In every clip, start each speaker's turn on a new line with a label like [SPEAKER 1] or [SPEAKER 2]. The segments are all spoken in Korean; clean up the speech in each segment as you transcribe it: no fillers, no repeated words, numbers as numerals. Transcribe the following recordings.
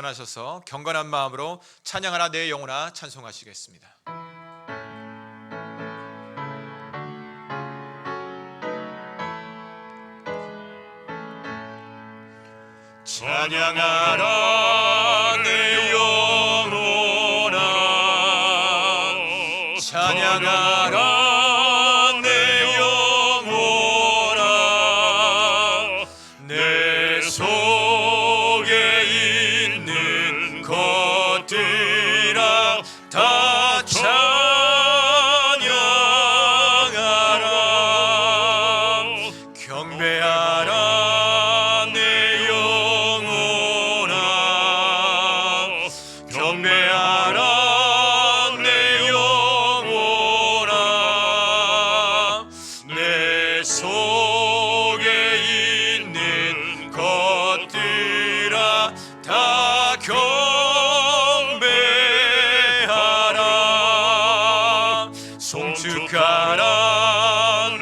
[SPEAKER 1] 일어나셔서 경건한 마음으로 찬양하라 내 영혼아 찬송하시겠습니다.
[SPEAKER 2] 찬양하라 내 영혼아 찬양하라 내 영혼아 내 속에 있는 것들아 다 찬양하라 경배하라 내 영혼아 경배하라 내 영혼아 내 속에 있는 것들아 다 경배하라 송축하라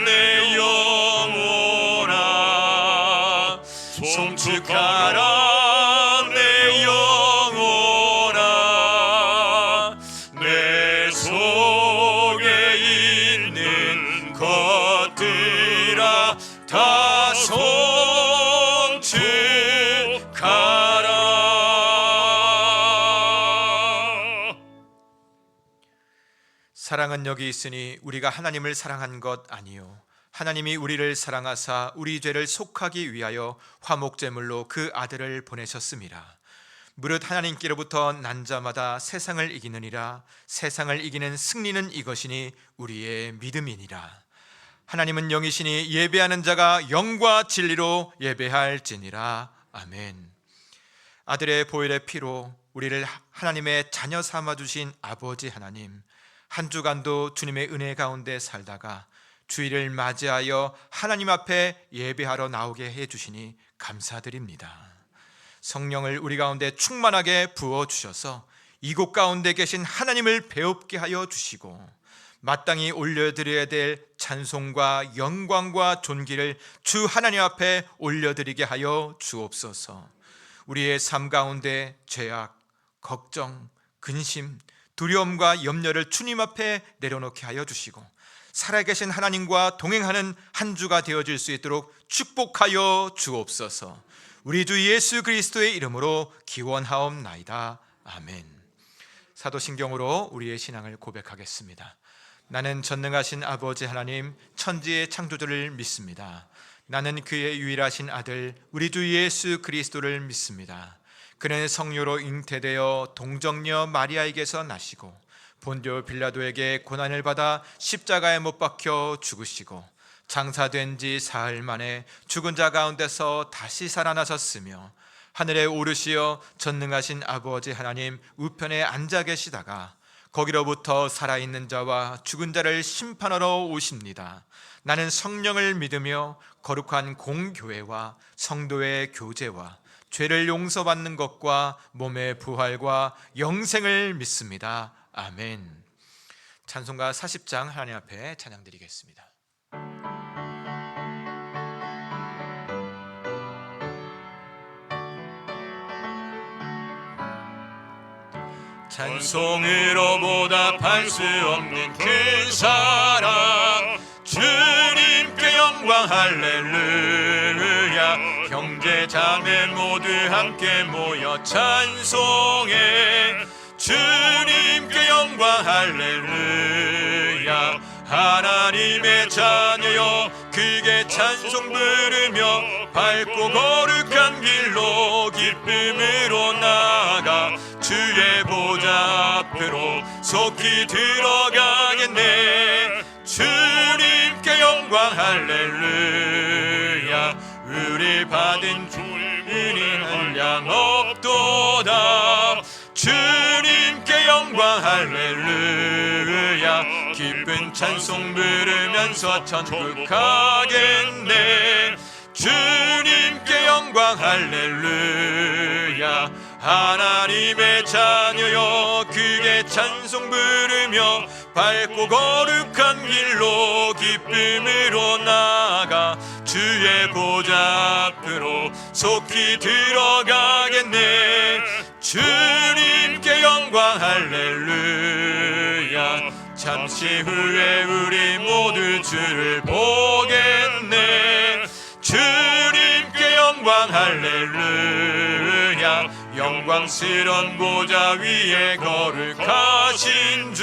[SPEAKER 2] 내 영혼아 송축하라 내 영혼아 내 속에 있는 것들아 다 송축하라.
[SPEAKER 1] 사랑은 여기 있으니 우리가 하나님을 사랑한 것 아니요 하나님이 우리를 사랑하사 우리 죄를 속하기 위하여 화목제물로 그 아들을 보내셨습니다. 무릇 하나님께로부터 난 자마다 세상을 이기느니라. 세상을 이기는 승리는 이것이니 우리의 믿음이니라. 하나님은 영이시니 예배하는 자가 영과 진리로 예배할지니라. 아멘. 아들의 보혈의 피로 우리를 하나님의 자녀 삼아주신 아버지 하나님, 한 주간도 주님의 은혜 가운데 살다가 주일을 맞이하여 하나님 앞에 예배하러 나오게 해주시니 감사드립니다. 성령을 우리 가운데 충만하게 부어주셔서 이곳 가운데 계신 하나님을 배웁게 하여 주시고 마땅히 올려드려야 될 찬송과 영광과 존귀를 주 하나님 앞에 올려드리게 하여 주옵소서. 우리의 삶 가운데 죄악, 걱정, 근심, 두려움과 염려를 주님 앞에 내려놓게 하여 주시고 살아계신 하나님과 동행하는 한 주가 되어질 수 있도록 축복하여 주옵소서. 우리 주 예수 그리스도의 이름으로 기원하옵나이다. 아멘. 사도신경으로 우리의 신앙을 고백하겠습니다. 나는 전능하신 아버지 하나님 천지의 창조주를 믿습니다. 나는 그의 유일하신 아들 우리 주 예수 그리스도를 믿습니다. 그는 성녀로 잉태되어 동정녀 마리아에게서 나시고 본디오 빌라도에게 고난을 받아 십자가에 못 박혀 죽으시고 장사된 지 사흘 만에 죽은 자 가운데서 다시 살아나셨으며 하늘에 오르시어 전능하신 아버지 하나님 우편에 앉아 계시다가 거기로부터 살아있는 자와 죽은 자를 심판하러 오십니다. 나는 성령을 믿으며 거룩한 공교회와 성도의 교제와 죄를 용서받는 것과 몸의 부활과 영생을 믿습니다. 아멘. 찬송가 40장 하나님 앞에 찬양드리겠습니다.
[SPEAKER 2] 찬송으로 보답할 수 없는 큰 사랑 주님께 영광 할렐루야. 형제 자매 모두 함께 모여 찬송해 주님께 영광 할렐루야. 하나님의 자녀여 크게 찬송 부르며 밝고 거룩한 길로 기쁨으로 나아가 주의 보좌 앞으로 속히 들어가겠네. 주님께 영광 할렐루야. 우리 받은 주의 한량 없도다. 주님께 영광 할렐루야. 기쁜 찬송 부르면서 천국 가겠네. 주님께 영광 할렐루야. 하나님의 자녀여 크게 찬송 부르며 밝고 거룩한 길로 기쁨으로 나아가 주의 보좌 앞으로 속히 들어가겠네. 주님께 영광 할렐루야. 잠시 후에 우리 모두 주를 보겠네. 주님께 영광 할렐루야. 영광스런 보좌 위에 거룩하신 주,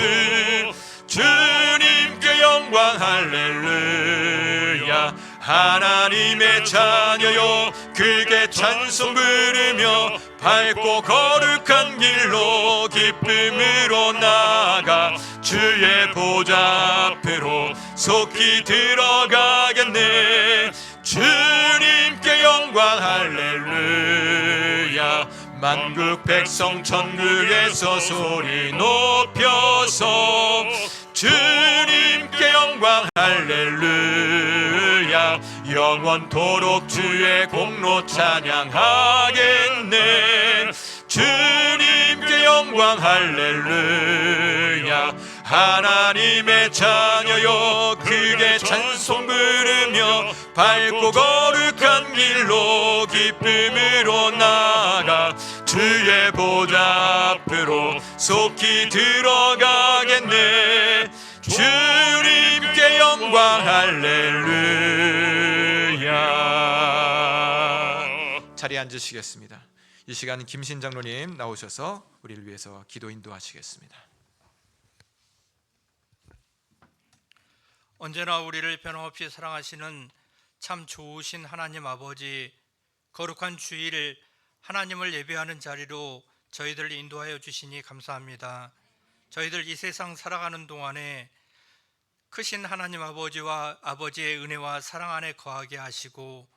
[SPEAKER 2] 주님께 영광 할렐루야. 하나님의 자녀요 그게 찬송 부르며 밝고 거룩한 길로 기쁨으로 나아가 주의 보좌 앞으로 속히 들어가겠네. 주님께 영광 할렐루야. 만국 백성 천국에서 소리 높여서 주님께 영광 할렐루야. 영원토록 주의 공로 찬양하겠네. 주님께 영광 할렐루야. 하나님의 자녀여 크게 찬송 부르며 밝고 거룩한 길로 기쁨으로 나아가 주의 보좌 앞으로 속히 들어가겠네. 주님께 영광 할렐루야.
[SPEAKER 1] 자리에 앉으시겠습니다. 이 시간 김신 장로님 나오셔서 우리를 위해서 기도 인도하시겠습니다.
[SPEAKER 3] 언제나 우리를 변함없이 사랑하시는 참 좋으신 하나님 아버지, 거룩한 주일 하나님을 예배하는 자리로 저희들을 인도하여 주시니 감사합니다. 저희들 이 세상 살아가는 동안에 크신 하나님 아버지와 아버지의 은혜와 사랑 안에 거하게 하시고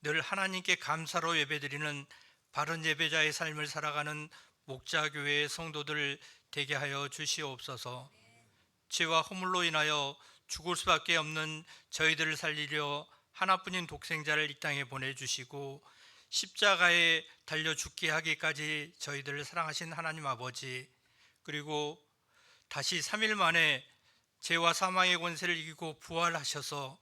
[SPEAKER 3] 늘 하나님께 감사로 예배드리는 바른 예배자의 삶을 살아가는 목자교회의 성도들 되게 하여 주시옵소서. 죄와 허물로 인하여 죽을 수밖에 없는 저희들을 살리려 하나뿐인 독생자를 이 땅에 보내주시고 십자가에 달려 죽게 하기까지 저희들을 사랑하신 하나님 아버지, 그리고 다시 3일 만에 죄와 사망의 권세를 이기고 부활하셔서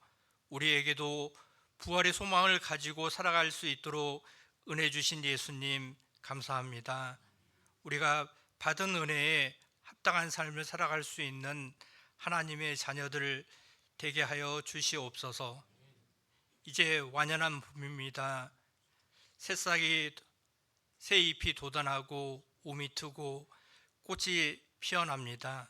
[SPEAKER 3] 우리에게도 부활의 소망을 가지고 살아갈 수 있도록 은혜 주신 예수님 감사합니다. 우리가 받은 은혜에 합당한 삶을 살아갈 수 있는 하나님의 자녀들 되게 하여 주시옵소서. 이제 완연한 봄입니다. 새싹이 새 잎이 돋아나고 봄이 트고 꽃이 피어납니다.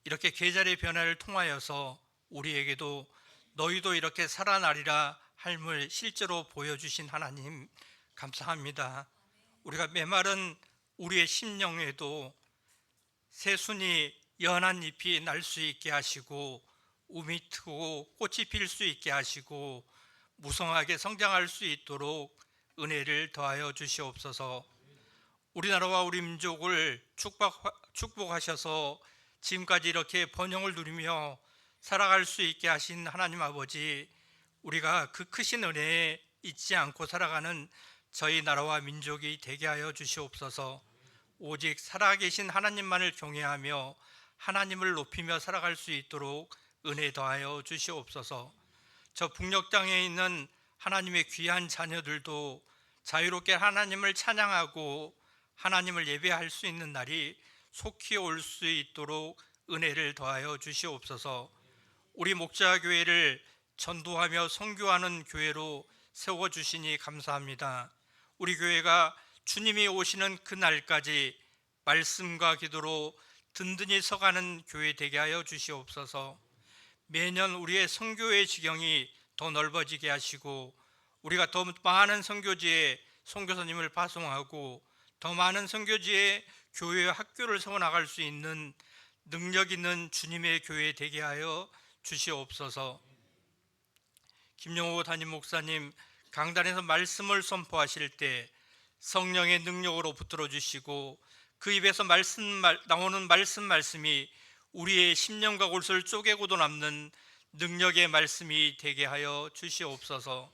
[SPEAKER 3] 이렇게 계절의 변화를 통하여서 우리에게도 너희도 이렇게 살아나리라 삶을 실제로 보여주신 하나님 감사합니다. 우리가 메마른 우리의 심령에도 새순이 연한 잎이 날 수 있게 하시고 움이 트고 꽃이 필 수 있게 하시고 무성하게 성장할 수 있도록 은혜를 더하여 주시옵소서. 우리나라와 우리 민족을 축복하셔서 지금까지 이렇게 번영을 누리며 살아갈 수 있게 하신 하나님 아버지, 우리가 그 크신 은혜에 잊지 않고 살아가는 저희 나라와 민족이 되게 하여 주시옵소서. 오직 살아계신 하나님만을 경외하며 하나님을 높이며 살아갈 수 있도록 은혜 더하여 주시옵소서. 저 북녘 땅에 있는 하나님의 귀한 자녀들도 자유롭게 하나님을 찬양하고 하나님을 예배할 수 있는 날이 속히 올 수 있도록 은혜를 더하여 주시옵소서. 우리 목자교회를 전도하며 선교하는 교회로 세워주시니 감사합니다. 우리 교회가 주님이 오시는 그 날까지 말씀과 기도로 든든히 서가는 교회 되게 하여 주시옵소서. 매년 우리의 선교의 지경이 더 넓어지게 하시고 우리가 더 많은 선교지에 선교사님을 파송하고 더 많은 선교지에 교회와 학교를 세워나갈 수 있는 능력 있는 주님의 교회 되게 하여 주시옵소서. 김용호 담임 목사님 강단에서 말씀을 선포하실 때 성령의 능력으로 붙들어 주시고 그 입에서 나오는 말씀이 우리의 심령과 골수를 쪼개고도 남는 능력의 말씀이 되게 하여 주시옵소서.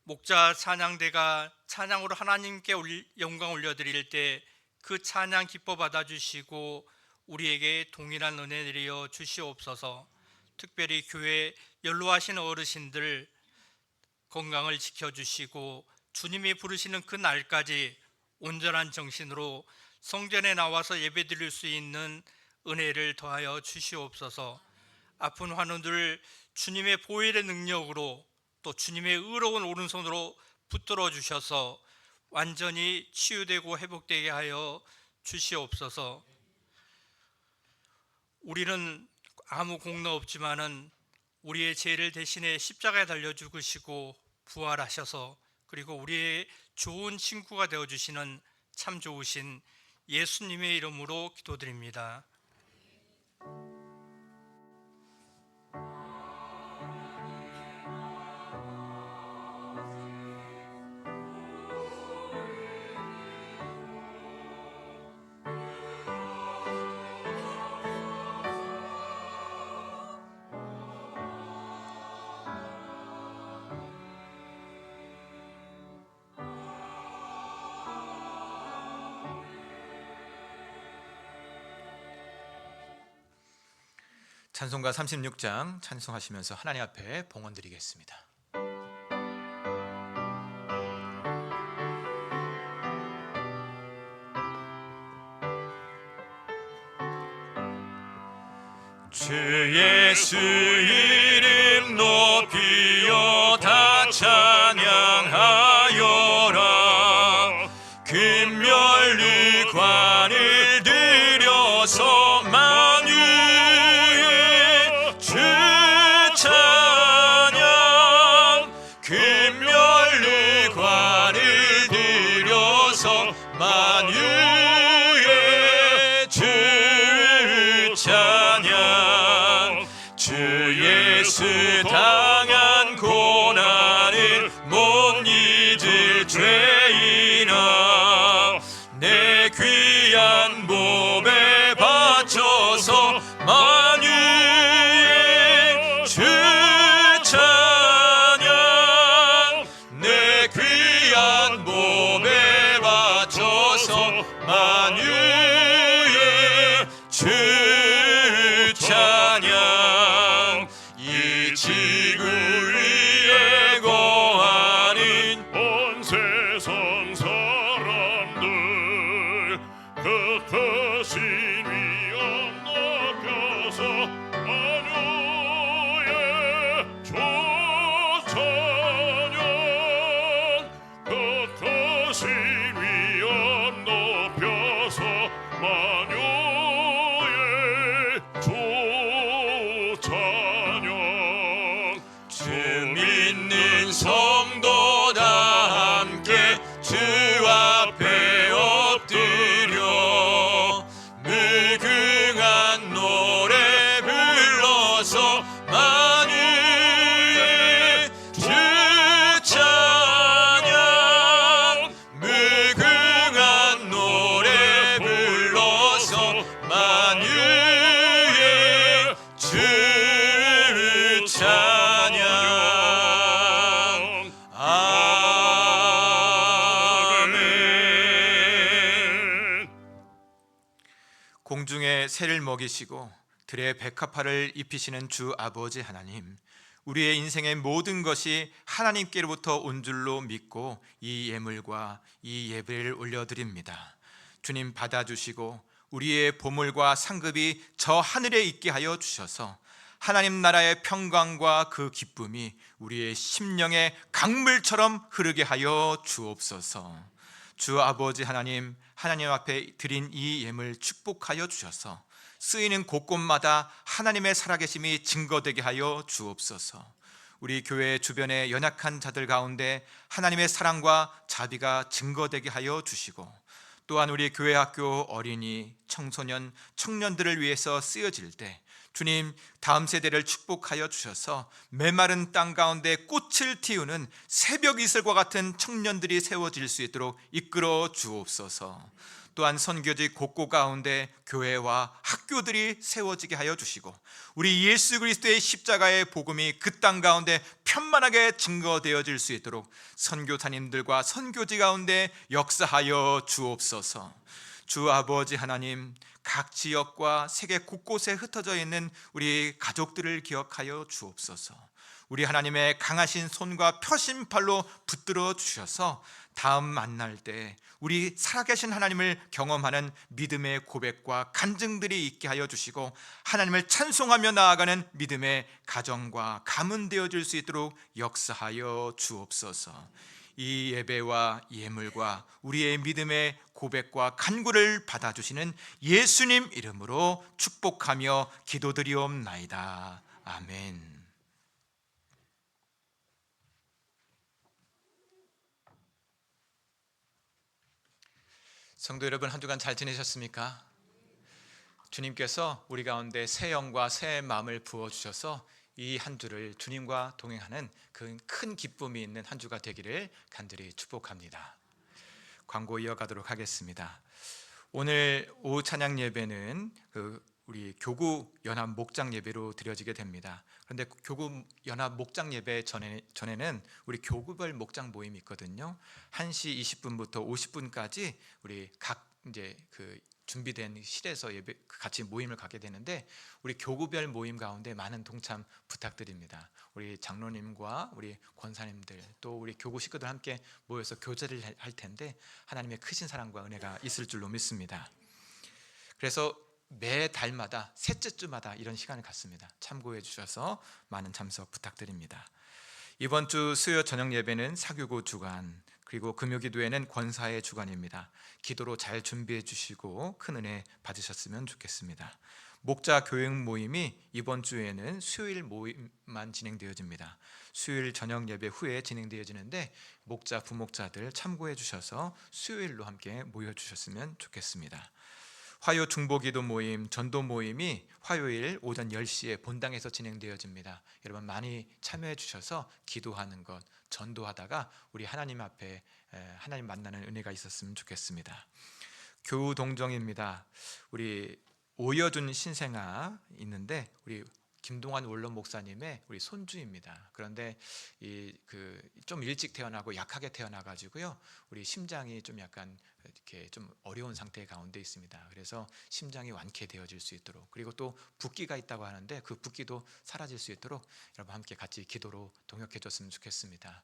[SPEAKER 3] 목자 찬양대가 찬양으로 하나님께 영광 올려드릴 때 그 찬양 기뻐 받아주시고 우리에게 동일한 은혜 내려 주시옵소서. 특별히 교회 연로하신 어르신들 건강을 지켜주시고 주님이 부르시는 그 날까지 온전한 정신으로 성전에 나와서 예배드릴 수 있는 은혜를 더하여 주시옵소서. 아픈 환우들 주님의 보혈의 능력으로 또 주님의 의로운 오른손으로 붙들어 주셔서 완전히 치유되고 회복되게 하여 주시옵소서. 우리는 아무 공로 없지만은 우리의 죄를 대신해 십자가에 달려 죽으시고 부활하셔서 그리고 우리의 좋은 친구가 되어 주시는 참 좋으신 예수님의 이름으로 기도드립니다.
[SPEAKER 1] 찬송가 36장 찬송하시면서 하나님 앞에 봉헌드리겠습니다.
[SPEAKER 2] 주 예수 이름 높이어 다 찬양하여라. 금멸류관을 들여서 만유의 주 찬양. 금멸류관을 들여서 만유의 주 찬양. 주 예수 당한 고난을 못 잊을 죄인아, 내 귀한 몸에 바쳐서 만유의 주 찬양. 내 귀한 몸에 바쳐서 만유의 주 찬양. 이 지구 위에 거하는 온 세상 사람들 그 크신 위엄 높여서 만유의 주 찬양. 그 크신 위엄 높여서 만유의 주 찬양. 주 믿는 성도 다 함께 주 앞에 엎드려 무궁한 노래 불러서 만유의 주 찬양. 무궁한 노래 불러서 만유의 주 찬양. 아멘.
[SPEAKER 1] 공중에 새를 먹이시고 들의 백합화를 입히시는 주 아버지 하나님, 우리의 인생의 모든 것이 하나님께로부터 온 줄로 믿고 이 예물과 이 예배를 올려드립니다. 주님 받아주시고 우리의 보물과 상급이 저 하늘에 있게 하여 주셔서 하나님 나라의 평강과 그 기쁨이 우리의 심령의 강물처럼 흐르게 하여 주옵소서. 주 아버지 하나님, 하나님 앞에 드린 이 예물 축복하여 주셔서 쓰이는 곳곳마다 하나님의 살아계심이 증거되게 하여 주옵소서. 우리 교회 주변의 연약한 자들 가운데 하나님의 사랑과 자비가 증거되게 하여 주시고, 또한 우리 교회 학교 어린이, 청소년, 청년들을 위해서 쓰여질 때 주님 다음 세대를 축복하여 주셔서 메마른 땅 가운데 꽃을 틔우는 새벽 이슬과 같은 청년들이 세워질 수 있도록 이끌어 주옵소서. 또한 선교지 곳곳 가운데 교회와 학교들이 세워지게 하여 주시고 우리 예수 그리스도의 십자가의 복음이 그 땅 가운데 편만하게 증거되어질 수 있도록 선교사님들과 선교지 가운데 역사하여 주옵소서. 주 아버지 하나님, 각 지역과 세계 곳곳에 흩어져 있는 우리 가족들을 기억하여 주옵소서. 우리 하나님의 강하신 손과 펴신 팔로 붙들어 주셔서 다음 만날 때 우리 살아계신 하나님을 경험하는 믿음의 고백과 간증들이 있게 하여 주시고 하나님을 찬송하며 나아가는 믿음의 가정과 가문 되어질 수 있도록 역사하여 주옵소서. 이 예배와 예물과 우리의 믿음의 고백과 간구를 받아주시는 예수님 이름으로 축복하며 기도드리옵나이다. 아멘. 성도 여러분, 한 주간 잘 지내셨습니까? 주님께서 우리 가운데 새 영과 새 마음을 부어주셔서 이 한 주를 주님과 동행하는 그 큰 기쁨이 있는 한 주가 되기를 간절히 축복합니다. 광고 이어가도록 하겠습니다. 오늘 오후 찬양 예배는 우리 교구 연합 목장 예배로 드려지게 됩니다. 그런데 교구 연합 목장 예배 전에는 우리 교구별 목장 모임이 있거든요. 1시 20분부터 50분까지 우리 각 이제 준비된 실에서 예배 같이 모임을 갖게 되는데 우리 교구별 모임 가운데 많은 동참 부탁드립니다. 우리 장로님과 우리 권사님들 또 우리 교구 식구들 함께 모여서 교제를 할 텐데 하나님의 크신 사랑과 은혜가 있을 줄로 믿습니다. 그래서 매 달마다 셋째 주마다 이런 시간을 갖습니다. 참고해 주셔서 많은 참석 부탁드립니다. 이번 주 수요 저녁 예배는 사교구 주간 그리고 금요기도에는 권사의 주간입니다. 기도로 잘 준비해 주시고 큰 은혜 받으셨으면 좋겠습니다. 목자 교육 모임이 이번 주에는 수요일 모임만 진행되어집니다. 수요일 저녁 예배 후에 진행되어지는데 목자 부목자들 참고해 주셔서 수요일로 함께 모여 주셨으면 좋겠습니다. 화요 중보기도 모임, 전도 모임이 화요일 오전 10시에 본당에서 진행되어집니다. 여러분 많이 참여해 주셔서 기도하는 것, 전도하다가 우리 하나님 앞에 하나님 만나는 은혜가 있었으면 좋겠습니다. 교우 동정입니다. 우리 오여준 신생아 있는데 우리 김동환 원로 목사님의 우리 손주입니다. 그런데 좀 일찍 태어나고 약하게 태어나가지고요, 우리 심장이 좀 약간 이렇게 좀 어려운 상태 가운데 있습니다. 그래서 심장이 완쾌되어질 수 있도록 그리고 또 붓기가 있다고 하는데 그 붓기도 사라질 수 있도록 여러분 함께 같이 기도로 동역해줬으면 좋겠습니다.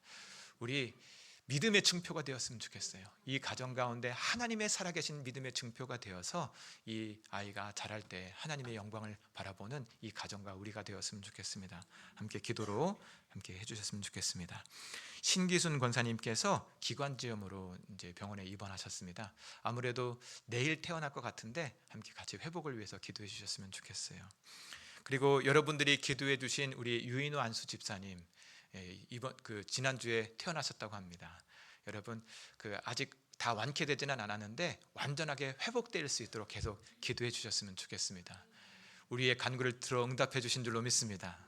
[SPEAKER 1] 우리 믿음의 증표가 되었으면 좋겠어요. 이 가정 가운데 하나님의 살아계신 믿음의 증표가 되어서 이 아이가 자랄 때 하나님의 영광을 바라보는 이 가정과 우리가 되었으면 좋겠습니다. 함께 기도로 함께 해주셨으면 좋겠습니다. 신기순 권사님께서 기관지염으로 이제 병원에 입원하셨습니다. 아무래도 내일 태어날 것 같은데 함께 같이 회복을 위해서 기도해 주셨으면 좋겠어요. 그리고 여러분들이 기도해 주신 우리 유인호 안수 집사님, 이번 지난주에 태어나셨다고 합니다. 여러분 아직 다 완쾌되지는 않았는데 완전하게 회복될 수 있도록 계속 기도해 주셨으면 좋겠습니다. 우리의 간구를 들어 응답해 주신 줄로 믿습니다.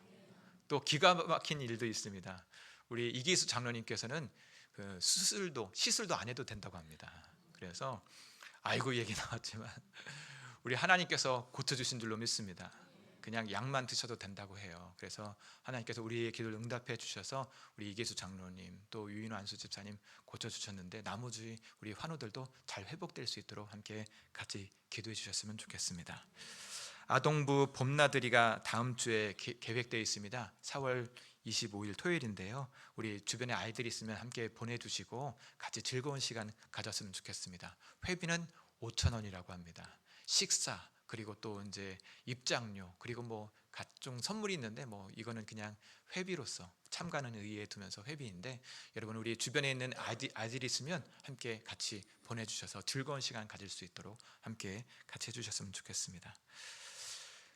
[SPEAKER 1] 또 기가 막힌 일도 있습니다. 우리 이기수 장로님께서는 시술도 안 해도 된다고 합니다. 그래서 아이고 얘기 나왔지만 우리 하나님께서 고쳐주신 줄로 믿습니다. 그냥 약만 드셔도 된다고 해요. 그래서 하나님께서 우리의 기도를 응답해 주셔서 우리 이계수 장로님 또 유인호 안수 집사님 고쳐주셨는데 나머지 우리 환우들도 잘 회복될 수 있도록 함께 같이 기도해 주셨으면 좋겠습니다. 아동부 봄나들이가 다음 주에 계획되어 있습니다. 4월 25일 토요일인데요. 우리 주변에 아이들이 있으면 함께 보내주시고 같이 즐거운 시간 가졌으면 좋겠습니다. 회비는 5,000원이라고 합니다. 식사 그리고 또 이제 입장료 그리고 뭐 각종 선물이 있는데 뭐 이거는 그냥 회비로서 참가는 의의에 두면서 회비인데 여러분 우리 주변에 있는 아이들이 있으면 함께 같이 보내주셔서 즐거운 시간 가질 수 있도록 함께 같이 해주셨으면 좋겠습니다.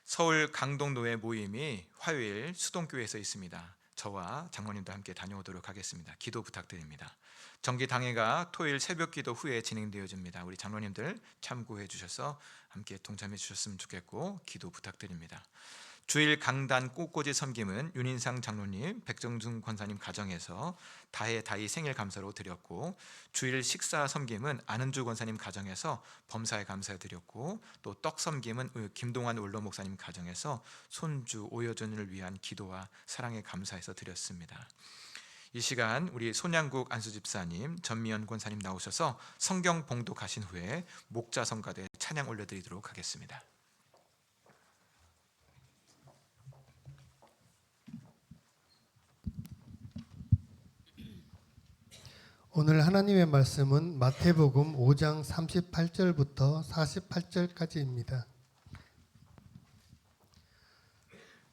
[SPEAKER 1] 서울 강동노회 모임이 화요일 수동교회에서 있습니다. 저와 장로님도 함께 다녀오도록 하겠습니다. 기도 부탁드립니다. 정기당회가 토요일 새벽기도 후에 진행되어집니다. 우리 장로님들 참고해 주셔서 함께 동참해 주셨으면 좋겠고 기도 부탁드립니다. 주일 강단 꽃꽂이 섬김은 윤인상 장로님, 백정중 권사님 가정에서 다이 생일 감사로 드렸고, 주일 식사 섬김은 안은주 권사님 가정에서 범사에 감사 드렸고, 또 떡 섬김은 김동환 원로 목사님 가정에서 손주 오여준을 위한 기도와 사랑에 감사해서 드렸습니다. 이 시간 우리 손양국 안수집사님, 전미연 권사님 나오셔서 성경 봉독하신 후에 목자 성가대 찬양 올려드리도록 하겠습니다.
[SPEAKER 4] 오늘 하나님의 말씀은 마태복음 5장 38절부터 48절까지입니다.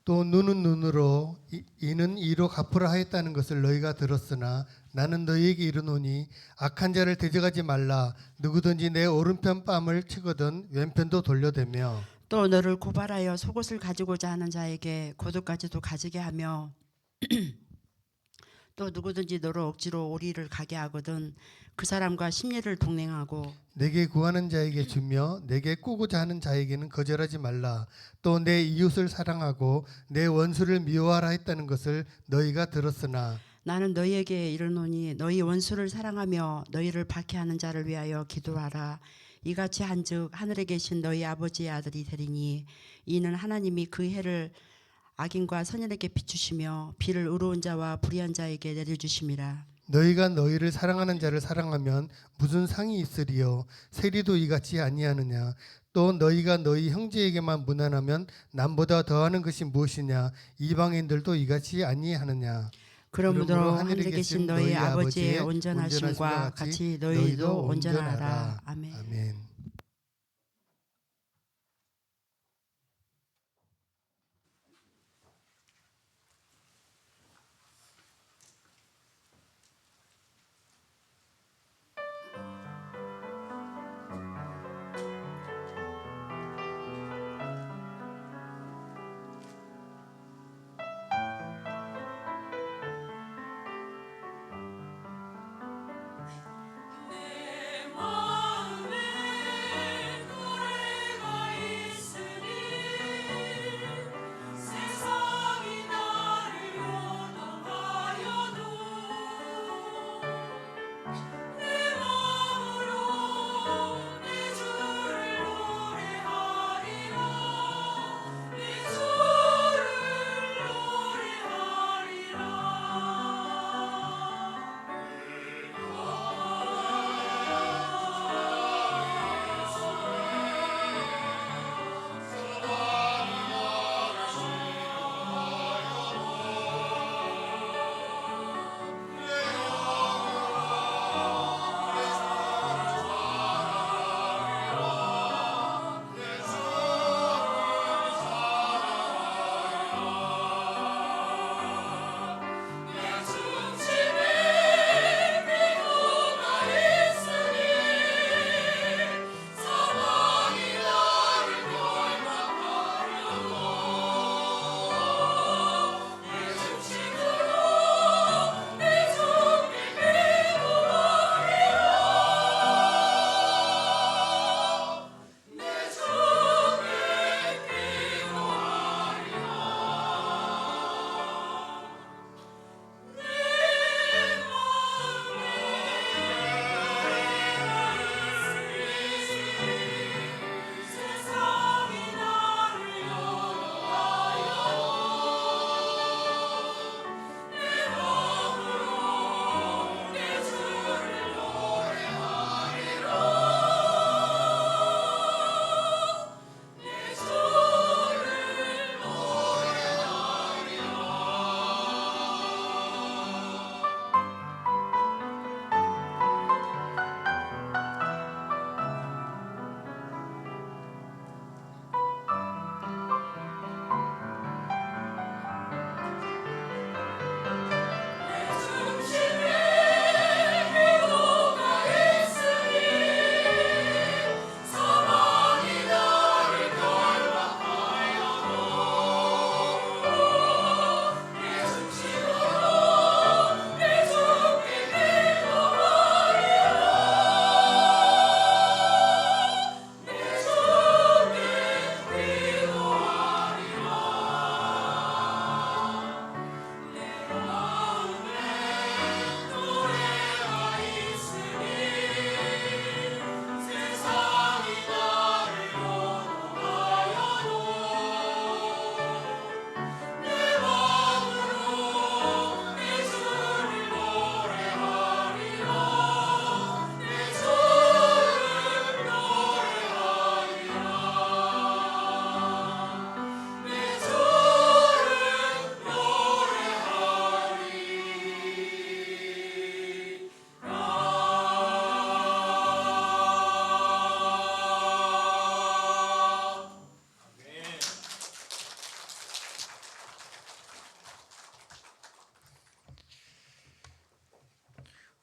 [SPEAKER 4] 또 눈은 눈으로 이는 이로 갚으라 하였다는 것을 너희가 들었으나 나는 너희에게 이르노니 악한 자를 대적하지 말라. 누구든지 내 오른편 뺨을 치거든 왼편도 돌려대며
[SPEAKER 5] 또 너를 고발하여 속옷을 가지고자 하는 자에게 겉옷까지도 가지게 하며 또 누구든지 너를 억지로 오리를 가게 하거든 그 사람과 심리를 동행하고
[SPEAKER 4] 내게 구하는 자에게 주며 내게 꾸고자 하는 자에게는 거절하지 말라. 또 내 이웃을 사랑하고 내 원수를 미워하라 했다는 것을 너희가 들었으나
[SPEAKER 5] 나는 너희에게 이르노니 너희 원수를 사랑하며 너희를 박해하는 자를 위하여 기도하라. 이같이 한즉 하늘에 계신 너희 아버지의 아들이 되리니 이는 하나님이 그 해를 악인과 선인에게 비추시며 비를 의로운 자와 불의한 자에게 내려주심이라.
[SPEAKER 4] 너희가 너희를 사랑하는 자를 사랑하면 무슨 상이 있으리요? 세리도 이같이 아니하느냐? 또 너희가 너희 형제에게만 무난하면 남보다 더하는 것이 무엇이냐? 이방인들도 이같이 아니하느냐?
[SPEAKER 5] 그러므로 하늘에 계신 너희 아버지의 온전하심과 같이 너희도 온전하라. 아멘.
[SPEAKER 4] 아멘.
[SPEAKER 6] 내 마음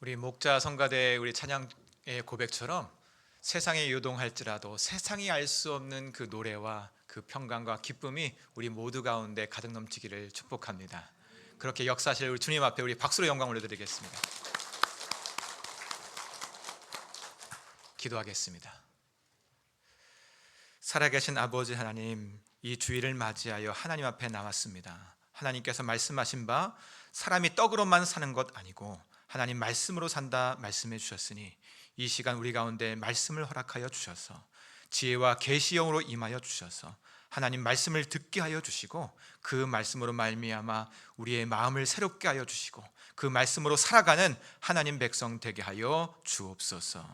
[SPEAKER 1] 우리 목자 성가대 우리 찬양의 고백처럼 세상에 요동할지라도 세상이 알 수 없는 그 노래와 그 평강과 기쁨이 우리 모두 가운데 가득 넘치기를 축복합니다. 그렇게 역사하실 우리 주님 앞에 우리 박수로 영광 올려드리겠습니다. 기도하겠습니다. 살아계신 아버지 하나님, 이 주일을 맞이하여 하나님 앞에 나왔습니다. 하나님께서 말씀하신 바 사람이 떡으로만 사는 것 아니고 하나님 말씀으로 산다 말씀해 주셨으니 이 시간 우리 가운데 말씀을 허락하여 주셔서 지혜와 계시형으로 임하여 주셔서 하나님 말씀을 듣게 하여 주시고 그 말씀으로 말미암아 우리의 마음을 새롭게 하여 주시고 그 말씀으로 살아가는 하나님 백성 되게 하여 주옵소서.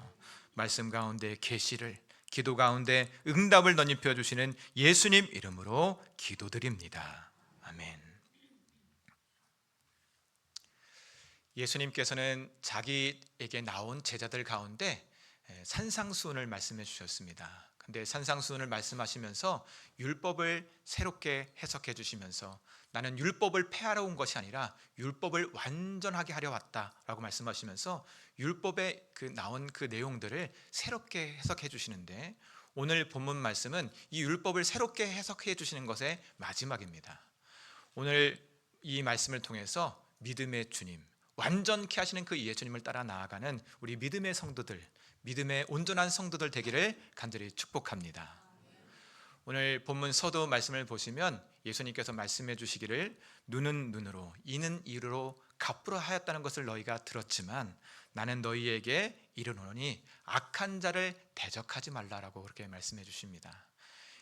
[SPEAKER 1] 말씀 가운데 계시를, 기도 가운데 응답을 덧입혀 주시는 예수님 이름으로 기도드립니다. 아멘. 예수님께서는 자기에게 나온 제자들 가운데 산상수훈을 말씀해 주셨습니다. 근데 산상수훈을 말씀하시면서 율법을 새롭게 해석해 주시면서 나는 율법을 폐하러 온 것이 아니라 율법을 완전하게 하려 왔다라고 말씀하시면서 율법에 나온 그 내용들을 새롭게 해석해 주시는데, 오늘 본문 말씀은 이 율법을 새롭게 해석해 주시는 것의 마지막입니다. 오늘 이 말씀을 통해서 믿음의 주님, 완전케 하시는 그 예수님을 따라 나아가는 우리 믿음의 성도들, 믿음의 온전한 성도들 되기를 간절히 축복합니다. 오늘 본문 서두 말씀을 보시면 예수님께서 말씀해 주시기를 눈은 눈으로 이는 이로 갚으러 하였다는 것을 너희가 들었지만 나는 너희에게 이르노니 악한 자를 대적하지 말라라고 그렇게 말씀해 주십니다.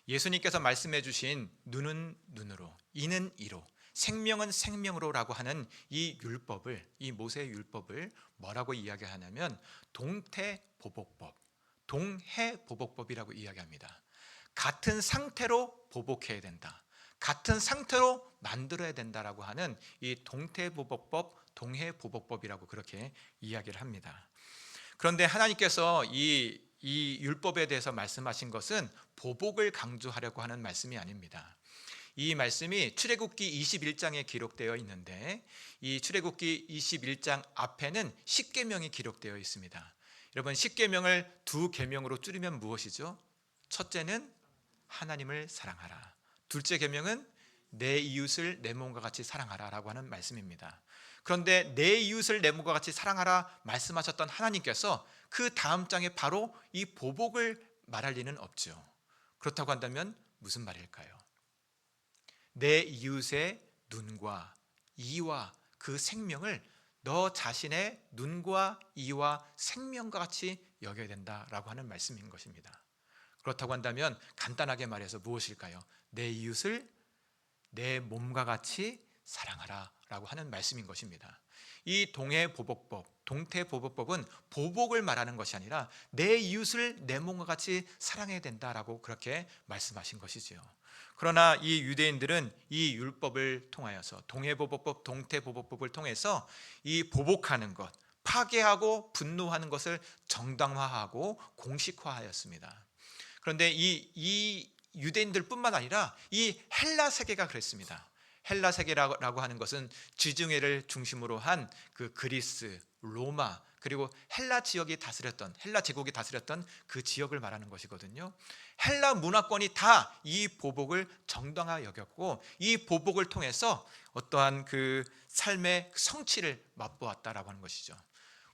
[SPEAKER 1] 예수님께서 말씀해 주신 눈은 눈으로 이는 이로 생명은 생명으로라고 하는 이 율법을, 이 모세의 율법을 뭐라고 이야기하냐면 동태보복법, 동해보복법이라고 이야기합니다. 같은 상태로 보복해야 된다, 같은 상태로 만들어야 된다라고 하는 이 동태보복법, 동해보복법이라고 그렇게 이야기를 합니다. 그런데 하나님께서 이 율법에 대해서 말씀하신 것은 보복을 강조하려고 하는 말씀이 아닙니다. 이 말씀이 출애굽기 21장에 기록되어 있는데 이 출애굽기 21장 앞에는 10계명이 기록되어 있습니다. 여러분, 10계명을 두 계명으로 줄이면 무엇이죠? 첫째는 하나님을 사랑하라, 둘째 계명은 내 이웃을 내 몸과 같이 사랑하라라고 하는 말씀입니다. 그런데 내 이웃을 내 몸과 같이 사랑하라 말씀하셨던 하나님께서 그 다음 장에 바로 이 보복을 말할 리는 없죠. 그렇다고 한다면 무슨 말일까요? 내 이웃의 눈과 이와 그 생명을 너 자신의 눈과 이와 생명과 같이 여겨야 된다라고 하는 말씀인 것입니다. 그렇다고 한다면 간단하게 말해서 무엇일까요? 내 이웃을 내 몸과 같이 사랑하라 라고 하는 말씀인 것입니다. 이 동해보복법, 동태보복법은 보복을 말하는 것이 아니라 내 이웃을 내 몸과 같이 사랑해야 된다라고 그렇게 말씀하신 것이지요. 그러나 이 유대인들은 이 율법을 통하여서 동해보복법, 동태보복법을 통해서 이 보복하는 것, 파괴하고 분노하는 것을 정당화하고 공식화하였습니다. 그런데 이 유대인들뿐만 아니라 이 헬라 세계가 그랬습니다. 헬라 세계라고 하는 것은 지중해를 중심으로 한 그 그리스, 로마, 그리고 헬라 지역이 다스렸던, 헬라 제국이 다스렸던 그 지역을 말하는 것이거든요. 헬라 문화권이 다 이 보복을 정당화 여겼고 이 보복을 통해서 어떠한 그 삶의 성취를 맛보았다라고 하는 것이죠.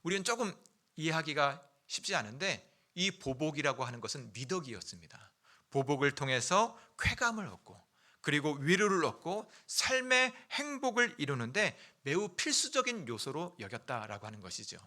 [SPEAKER 1] 우리는 조금 이해하기가 쉽지 않은데 이 보복이라고 하는 것은 미덕이었습니다. 보복을 통해서 쾌감을 얻고 그리고 위로를 얻고 삶의 행복을 이루는데 매우 필수적인 요소로 여겼다라고 하는 것이죠.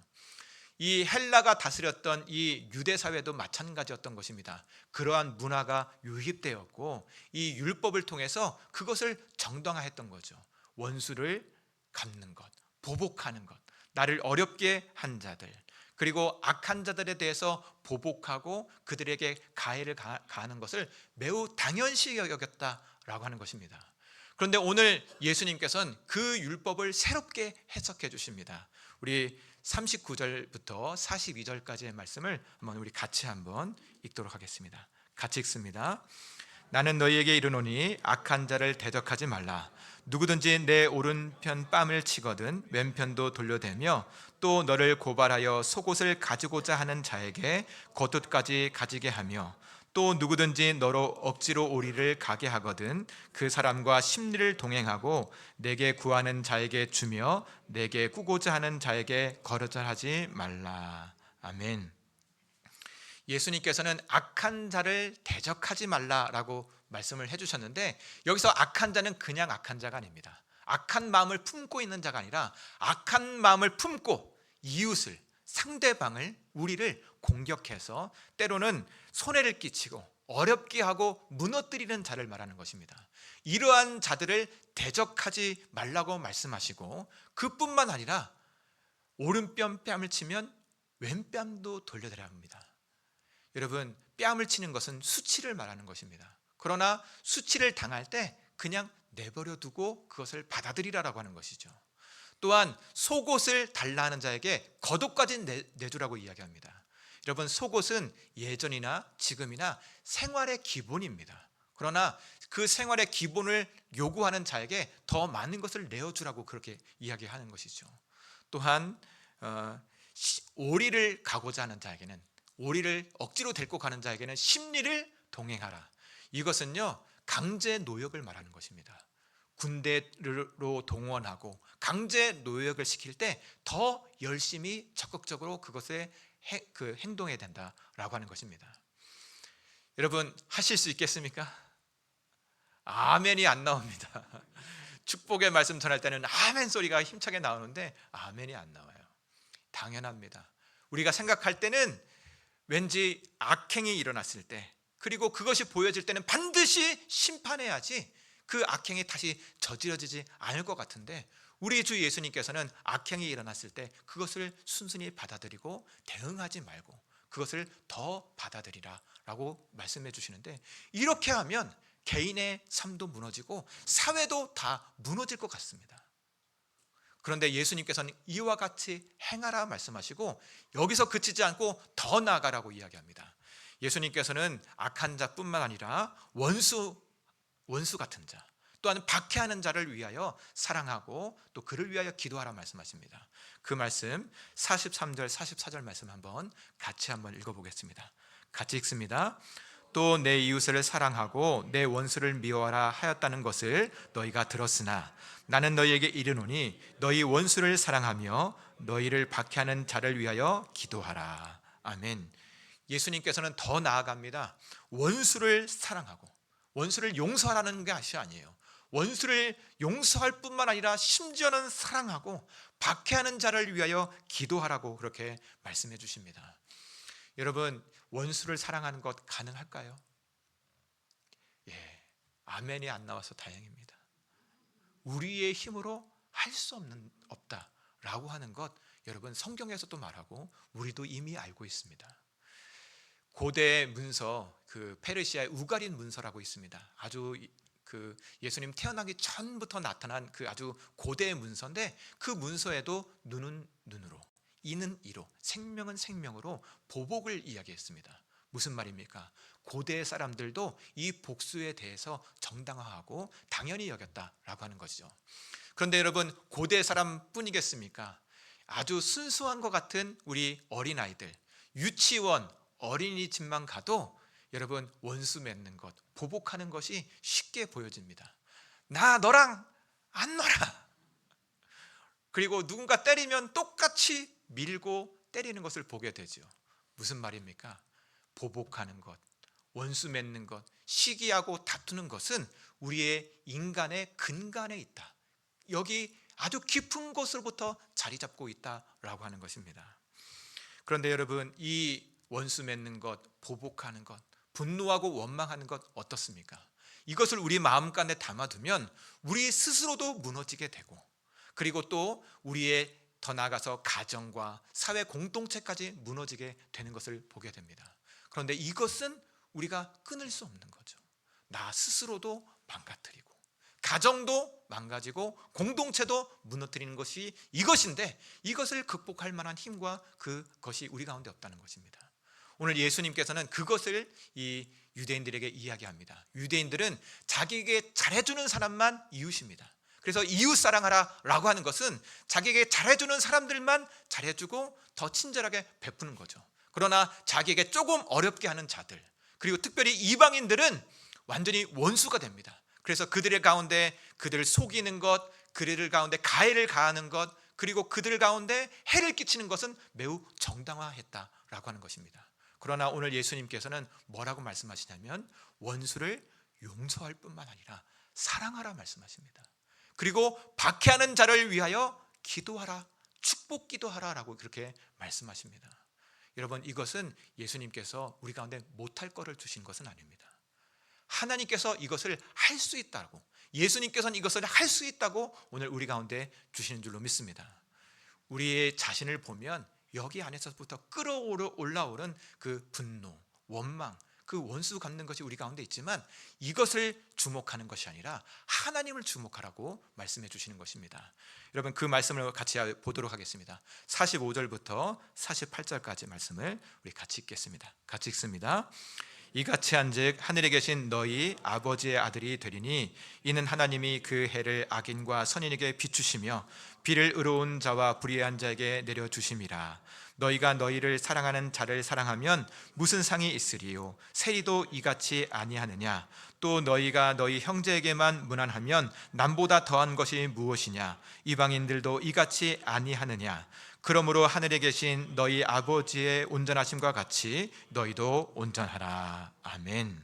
[SPEAKER 1] 이 헬라가 다스렸던 이 유대 사회도 마찬가지였던 것입니다. 그러한 문화가 유입되었고 이 율법을 통해서 그것을 정당화했던 거죠. 원수를 갚는 것, 보복하는 것, 나를 어렵게 한 자들, 그리고 악한 자들에 대해서 보복하고 그들에게 가해를 가하는 것을 매우 당연시 여겼다라고 하는 것입니다. 그런데 오늘 예수님께서는 그 율법을 새롭게 해석해 주십니다. 우리 39절부터 42절까지의 말씀을 우리 같이 한번 읽도록 하겠습니다. 같이 읽습니다. 나는 너희에게 이르노니 악한 자를 대적하지 말라. 누구든지 내 오른편 뺨을 치거든 왼편도 돌려대며 또 너를 고발하여 속옷을 가지고자 하는 자에게 겉옷까지 가지게 하며 또 누구든지 너로 억지로 오리를 가게 하거든 그 사람과 심리를 동행하고 내게 구하는 자에게 주며 내게 꾸고자 하는 자에게 거절하지 말라. 아멘. 예수님께서는 악한 자를 대적하지 말라라고 말씀을 해주셨는데, 여기서 악한 자는 그냥 악한 자가 아닙니다. 악한 마음을 품고 있는 자가 아니라 악한 마음을 품고 이웃을, 상대방을, 우리를 공격해서 때로는 손해를 끼치고 어렵게 하고 무너뜨리는 자를 말하는 것입니다. 이러한 자들을 대적하지 말라고 말씀하시고, 그뿐만 아니라 오른뺨 뺨을 치면 왼뺨도 돌려드려야 합니다. 여러분, 뺨을 치는 것은 수치를 말하는 것입니다. 그러나 수치를 당할 때 그냥 내버려 두고 그것을 받아들이라라고 하는 것이죠. 또한 속옷을 달라 하는 자에게 겉옷까지 내주라고 이야기합니다. 여러분, 속옷은 예전이나 지금이나 생활의 기본입니다. 그러나 그 생활의 기본을 요구하는 자에게 더 많은 것을 내어주라고 그렇게 이야기하는 것이죠. 또한 오리를 가고자 하는 자에게는, 오리를 억지로 데리고 가는 자에게는 심리를 동행하라. 이것은요, 강제 노역을 말하는 것입니다. 군대로 동원하고 강제 노역을 시킬 때 더 열심히 적극적으로 그것에 행동해야 된다라고 하는 것입니다. 여러분, 하실 수 있겠습니까? 아멘이 안 나옵니다. 축복의 말씀 전할 때는 아멘 소리가 힘차게 나오는데 아멘이 안 나와요. 당연합니다. 우리가 생각할 때는 왠지 악행이 일어났을 때, 그리고 그것이 보여질 때는 반드시 심판해야지 그 악행이 다시 저지러지지 않을 것 같은데, 우리 주 예수님께서는 악행이 일어났을 때 그것을 순순히 받아들이고 대응하지 말고 그것을 더 받아들이라 라고 말씀해 주시는데, 이렇게 하면 개인의 삶도 무너지고 사회도 다 무너질 것 같습니다. 그런데 예수님께서는 이와 같이 행하라 말씀하시고 여기서 그치지 않고 더 나아가라고 이야기합니다. 예수님께서는 악한 자뿐만 아니라 원수 같은 자, 또한 박해하는 자를 위하여 사랑하고 또 그를 위하여 기도하라 말씀하십니다. 그 말씀 43절 44절 말씀 같이 한번 읽어보겠습니다. 같이 읽습니다. 또 내 이웃을 사랑하고 내 원수를 미워하라 하였다는 것을 너희가 들었으나 나는 너희에게 이르노니 너희 원수를 사랑하며 너희를 박해하는 자를 위하여 기도하라. 아멘. 예수님께서는 더 나아갑니다. 원수를 사랑하고 원수를 용서하라는 것이 아니에요. 원수를 용서할 뿐만 아니라 심지어는 사랑하고 박해하는 자를 위하여 기도하라고 그렇게 말씀해 주십니다. 여러분, 원수를 사랑하는 것 가능할까요? 예, 아멘이 안 나와서 다행입니다. 우리의 힘으로 할 수 없다라고 하는 것, 여러분 성경에서도 말하고 우리도 이미 알고 있습니다. 고대 문서, 그 페르시아의 우가린 문서라고 있습니다. 아주 그 예수님 태어나기 전부터 나타난 그 아주 고대의 문서인데, 그 문서에도 눈은 눈으로, 이는 이로, 생명은 생명으로 보복을 이야기했습니다. 무슨 말입니까? 고대 사람들도 이 복수에 대해서 정당화하고 당연히 여겼다라고 하는 것이죠. 그런데 여러분, 고대 사람뿐이겠습니까? 아주 순수한 것 같은 우리 어린아이들, 유치원, 어린이집만 가도 여러분, 원수 맺는 것, 보복하는 것이 쉽게 보여집니다. 나 너랑 안 놀아. 그리고 누군가 때리면 똑같이 밀고 때리는 것을 보게 되죠. 무슨 말입니까? 보복하는 것, 원수 맺는 것, 시기하고 다투는 것은 우리의 인간의 근간에 있다. 여기 아주 깊은 곳으로부터 자리 잡고 있다라고 하는 것입니다. 그런데 여러분, 이 원수 맺는 것, 보복하는 것, 분노하고 원망하는 것 어떻습니까? 이것을 우리 마음간에 담아두면 우리 스스로도 무너지게 되고, 그리고 또 우리의 더 나아가서 가정과 사회 공동체까지 무너지게 되는 것을 보게 됩니다. 그런데 이것은 우리가 끊을 수 없는 거죠. 나 스스로도 망가뜨리고 가정도 망가지고 공동체도 무너뜨리는 것이 이것인데, 이것을 극복할 만한 힘과 그것이 우리 가운데 없다는 것입니다. 오늘 예수님께서는 그것을 이 유대인들에게 이야기합니다. 유대인들은 자기에게 잘해주는 사람만 이웃입니다. 그래서 이웃 사랑하라 라고 하는 것은 자기에게 잘해주는 사람들만 잘해주고 더 친절하게 베푸는 거죠. 그러나 자기에게 조금 어렵게 하는 자들, 그리고 특별히 이방인들은 완전히 원수가 됩니다. 그래서 그들의 가운데 그들을 속이는 것, 그들 가운데 가해를 가하는 것, 그리고 그들 가운데 해를 끼치는 것은 매우 정당화했다라고 하는 것입니다. 그러나 오늘 예수님께서는 뭐라고 말씀하시냐면 원수를 용서할 뿐만 아니라 사랑하라 말씀하십니다. 그리고 박해하는 자를 위하여 기도하라, 축복 기도하라 라고 그렇게 말씀하십니다. 여러분, 이것은 예수님께서 우리 가운데 못할 거를 주신 것은 아닙니다. 하나님께서 이것을 할 수 있다고, 예수님께서는 이것을 할 수 있다고 오늘 우리 가운데 주시는 줄로 믿습니다. 우리의 자신을 보면 여기 안에서부터 끌어올라오는 그 분노, 원망, 그 원수 갚는 것이 우리 가운데 있지만 이것을 주목하는 것이 아니라 하나님을 주목하라고 말씀해 주시는 것입니다. 여러분, 그 말씀을 같이 보도록 하겠습니다. 45절부터 48절까지 말씀을 우리 같이 읽겠습니다. 같이 읽습니다. 이같이 한즉 하늘에 계신 너희 아버지의 아들이 되리니 이는 하나님이 그 해를 악인과 선인에게 비추시며 비를 의로운 자와 불의한 자에게 내려주심이라. 너희가 너희를 사랑하는 자를 사랑하면 무슨 상이 있으리요? 세리도 이같이 아니하느냐? 또 너희가 너희 형제에게만 무난하면 남보다 더한 것이 무엇이냐? 이방인들도 이같이 아니하느냐? 그러므로 하늘에 계신 너희 아버지의 온전하심과 같이 너희도 온전하라. 아멘.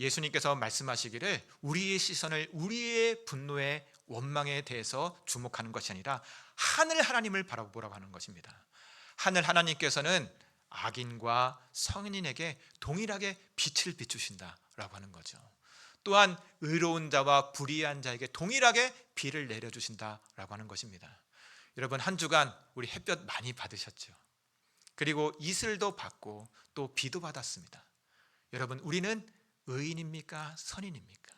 [SPEAKER 1] 예수님께서 말씀하시기를 우리의 시선을 우리의 분노의 원망에 대해서 주목하는 것이 아니라 하늘 하나님을 바라보라고 하는 것입니다. 하늘 하나님께서는 악인과 성인에게 동일하게 빛을 비추신다라고 하는 거죠. 또한 의로운 자와 불의한 자에게 동일하게 비를 내려주신다라고 하는 것입니다. 여러분, 한 주간 우리 햇볕 많이 받으셨죠? 그리고 이슬도 받고 또 비도 받았습니다. 여러분, 우리는 의인입니까? 선인입니까?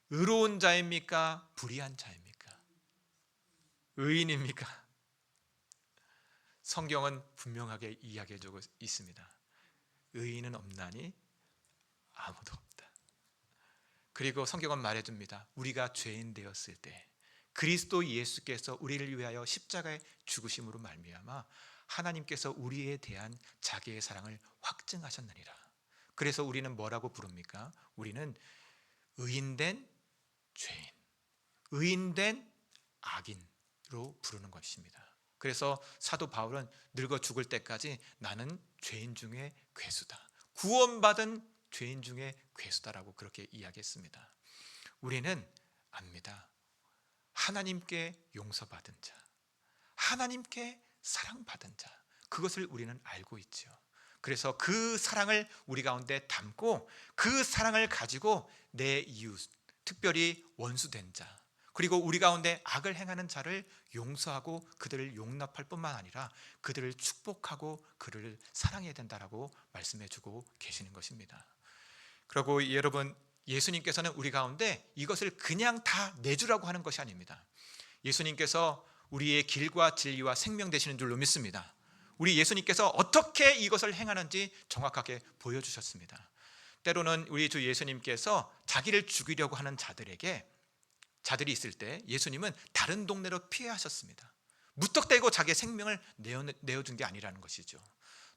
[SPEAKER 1] 의로운 자입니까? 불의한 자입니까? 의인입니까? 성경은 분명하게 이야기해주고 있습니다. 의인은 없나니 아무도 없다. 그리고 성경은 말해줍니다. 우리가 죄인 되었을 때 그리스도 예수께서 우리를 위하여 십자가에 죽으심으로 말미암아 하나님께서 우리에 대한 자기의 사랑을 확증하셨느니라. 그래서 우리는 뭐라고 부릅니까? 우리는 의인된 죄인, 의인된 악인으로 부르는 것입니다. 그래서 사도 바울은 늙어 죽을 때까지 나는 죄인 중에 괴수다, 구원받은 죄인 중에 괴수다라고 그렇게 이야기했습니다. 우리는 압니다. 하나님께 용서받은 자, 하나님께 사랑받은 자, 그것을 우리는 알고 있죠. 그래서 그 사랑을 우리 가운데 담고 그 사랑을 가지고 내 이웃, 특별히 원수된 자, 그리고 우리 가운데 악을 행하는 자를 용서하고 그들을 용납할 뿐만 아니라 그들을 축복하고 그들을 사랑해야 된다라고 말씀해주고 계시는 것입니다. 그리고 여러분, 예수님께서는 우리 가운데 이것을 그냥 다 내주라고 하는 것이 아닙니다. 예수님께서 우리의 길과 진리와 생명 되시는 줄로 믿습니다. 우리 예수님께서 어떻게 이것을 행하는지 정확하게 보여주셨습니다. 때로는 우리 주 예수님께서 자기를 죽이려고 하는 자들이 있을 때 예수님은 다른 동네로 피하셨습니다. 무턱대고 자기의 생명을 내어준 게 아니라는 것이죠.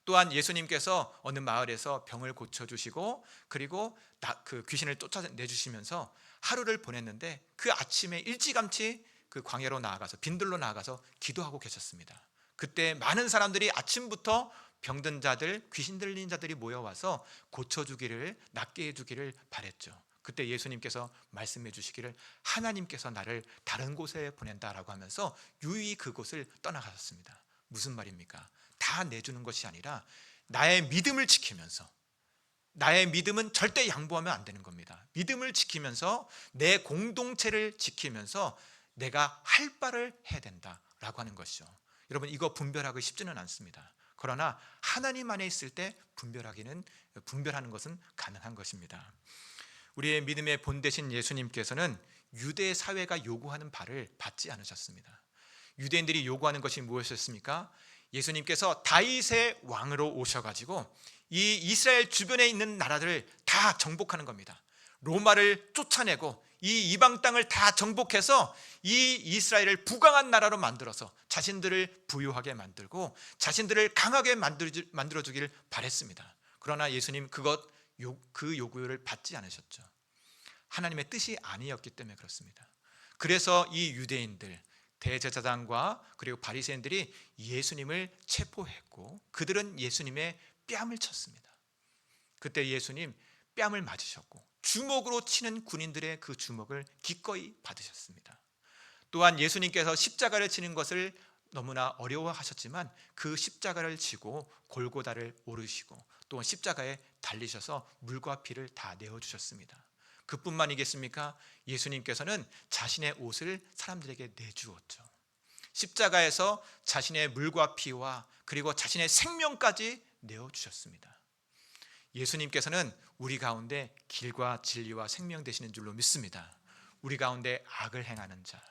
[SPEAKER 1] 또한 예수님께서 어느 마을에서 병을 고쳐주시고 그리고 그 귀신을 쫓아내주시면서 하루를 보냈는데 그 아침에 일찌감치 그 광야로 나아가서 빈들로 나아가서 기도하고 계셨습니다. 그때 많은 사람들이 아침부터 병든 자들, 귀신 들린 자들이 모여와서 고쳐주기를, 낫게 해주기를 바랬죠. 그때 예수님께서 말씀해 주시기를 하나님께서 나를 다른 곳에 보낸다라고 하면서 유유히 그곳을 떠나가셨습니다. 무슨 말입니까? 다 내주는 것이 아니라 나의 믿음을 지키면서, 나의 믿음은 절대 양보하면 안 되는 겁니다. 믿음을 지키면서 내 공동체를 지키면서 내가 할 바를 해야 된다라고 하는 것이죠. 여러분, 이거 분별하기 쉽지는 않습니다. 그러나 하나님 안에 있을 때 분별하는 것은 가능한 것입니다. 우리의 믿음의 본 되신 예수님께서는 유대 사회가 요구하는 바를 받지 않으셨습니다. 유대인들이 요구하는 것이 무엇이었습니까? 예수님께서 다윗의 왕으로 오셔가지고 이 이스라엘 주변에 있는 나라들을 다 정복하는 겁니다. 로마를 쫓아내고 이 이방 땅을 다 정복해서 이 이스라엘을 부강한 나라로 만들어서 자신들을 부유하게 만들고 자신들을 강하게 만들어주기를 바랬습니다. 그러나 예수님 그 요구를 받지 않으셨죠. 하나님의 뜻이 아니었기 때문에 그렇습니다. 그래서 이 유대인들, 대제사장과 그리고 바리새인들이 예수님을 체포했고 그들은 예수님의 뺨을 쳤습니다. 그때 예수님 뺨을 맞으셨고 주먹으로 치는 군인들의 그 주먹을 기꺼이 받으셨습니다. 또한 예수님께서 십자가를 치는 것을 너무나 어려워하셨지만 그 십자가를 지고 골고다를 오르시고 또 십자가에 달리셔서 물과 피를 다 내어주셨습니다. 그뿐만이겠습니까? 예수님께서는 자신의 옷을 사람들에게 내주었죠. 십자가에서 자신의 물과 피와 그리고 자신의 생명까지 내어주셨습니다. 예수님께서는 우리 가운데 길과 진리와 생명 되시는 줄로 믿습니다. 우리 가운데 악을 행하는 자,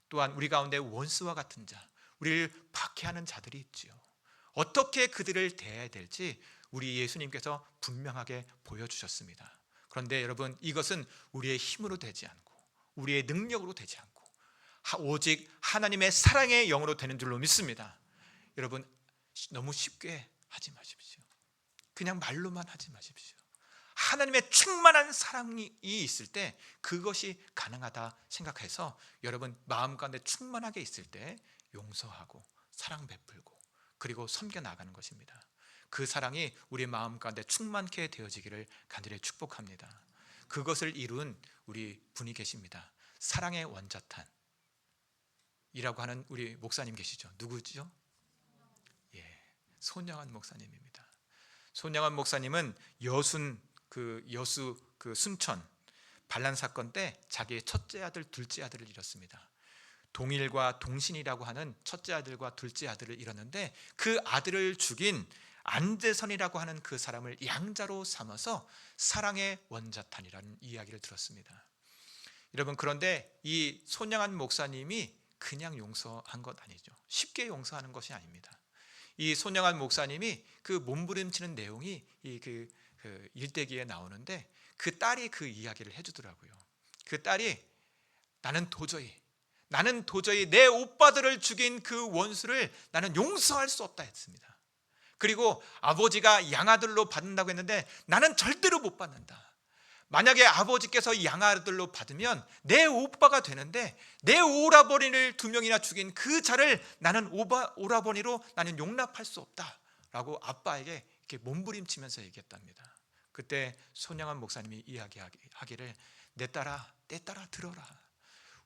[SPEAKER 1] 또한 우리 가운데 원수와 같은 자, 우리를 박해하는 자들이 있지요. 어떻게 그들을 대해야 될지 우리 예수님께서 분명하게 보여주셨습니다. 그런데 여러분, 이것은 우리의 힘으로 되지 않고 우리의 능력으로 되지 않고 오직 하나님의 사랑의 영으로 되는 줄로 믿습니다. 여러분, 너무 쉽게 하지 마십시오. 그냥 말로만 하지 마십시오. 하나님의 충만한 사랑이 있을 때 그것이 가능하다 생각해서 여러분 마음 가운데 충만하게 있을 때 용서하고 사랑 베풀고 그리고 섬겨 나가는 것입니다. 그 사랑이 우리 마음 가운데 충만케 되어지기를 간절히 축복합니다. 그것을 이룬 우리 분이 계십니다. 사랑의 원자탄이라고 하는 우리 목사님 계시죠. 누구죠? 손영환 목사님입니다. 손영환 목사님은 여수 순천 반란 사건 때 자기의 첫째 아들, 둘째 아들을 잃었습니다. 동일과 동신이라고 하는 첫째 아들과 둘째 아들을 잃었는데 그 아들을 죽인 안재선이라고 하는 그 사람을 양자로 삼아서 사랑의 원자탄이라는 이야기를 들었습니다. 여러분, 그런데 이 손영환 목사님이 그냥 용서한 것 아니죠. 쉽게 용서하는 것이 아닙니다. 이 손영환 목사님이 그 몸부림치는 내용이 그 일대기에 나오는데 그 딸이 그 이야기를 해주더라고요. 그 딸이 나는 도저히 내 오빠들을 죽인 그 원수를 나는 용서할 수 없다 했습니다. 그리고 아버지가 양아들로 받는다고 했는데 나는 절대로 못 받는다. 만약에 아버지께서 양아들로 받으면 내 오빠가 되는데 내 오라버니를 2명이나 죽인 그 자를 나는 오라버니로 나는 용납할 수 없다라고 아빠에게 이렇게 몸부림치면서 얘기했답니다. 그때 손영환 목사님이 이야기하기를 내 딸아 들어라.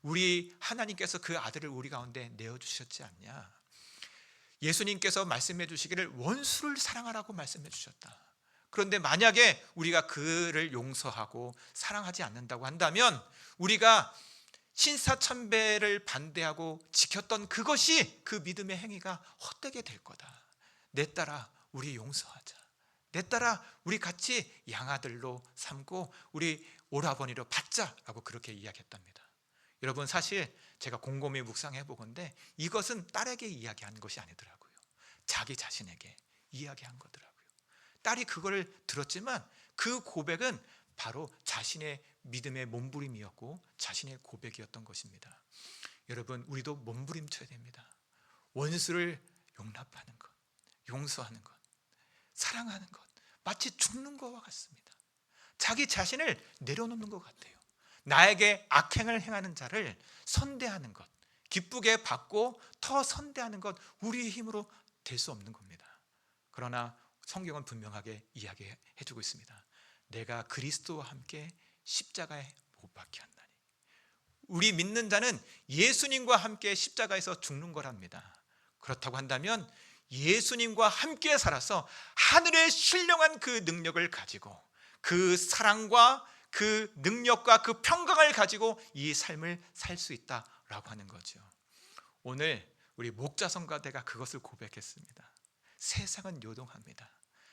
[SPEAKER 1] 우리 하나님께서 그 아들을 우리 가운데 내어주셨지 않냐. 예수님께서 말씀해 주시기를 원수를 사랑하라고 말씀해 주셨다. 그런데 만약에 우리가 그를 용서하고 사랑하지 않는다고 한다면 우리가 신사참배를 반대하고 지켰던 그것이 그 믿음의 행위가 헛되게 될 거다. 내 딸아 우리 용서하자. 내 딸아 우리 같이 양아들로 삼고 우리 오라버니로 받자라고 그렇게 이야기했답니다. 여러분, 사실 제가 곰곰이 묵상해 보건데 이것은 딸에게 이야기한 것이 아니더라고요. 자기 자신에게 이야기한 거더라고요. 딸이 그걸 들었지만 그 고백은 바로 자신의 믿음의 몸부림이었고 자신의 고백이었던 것입니다. 여러분, 우리도 몸부림쳐야 됩니다. 원수를 용납하는 것, 용서하는 것, 사랑하는 것, 마치 죽는 것과 같습니다. 자기 자신을 내려놓는 것 같아요. 나에게 악행을 행하는 자를 선대하는 것, 기쁘게 받고 더 선대하는 것, 우리의 힘으로 될 수 없는 겁니다. 그러나 성경은 분명하게 이야기해주고 있습니다. 내가 그리스도와 함께 십자가에 못 박혀 한다니. 우리 믿는 자는 예수님과 함께 십자가에서 죽는 거랍니다. 그렇다고 한다면 예수님과 함께 살아서 하늘의 신령한 그 능력을 가지고 그 사랑과 그 능력과 그 평강을 가지고 이 삶을 살 수 있다라고 하는 거죠. 오늘 우리 목자성가대가 그것을 고백했습니다. 세상은 요동합니다.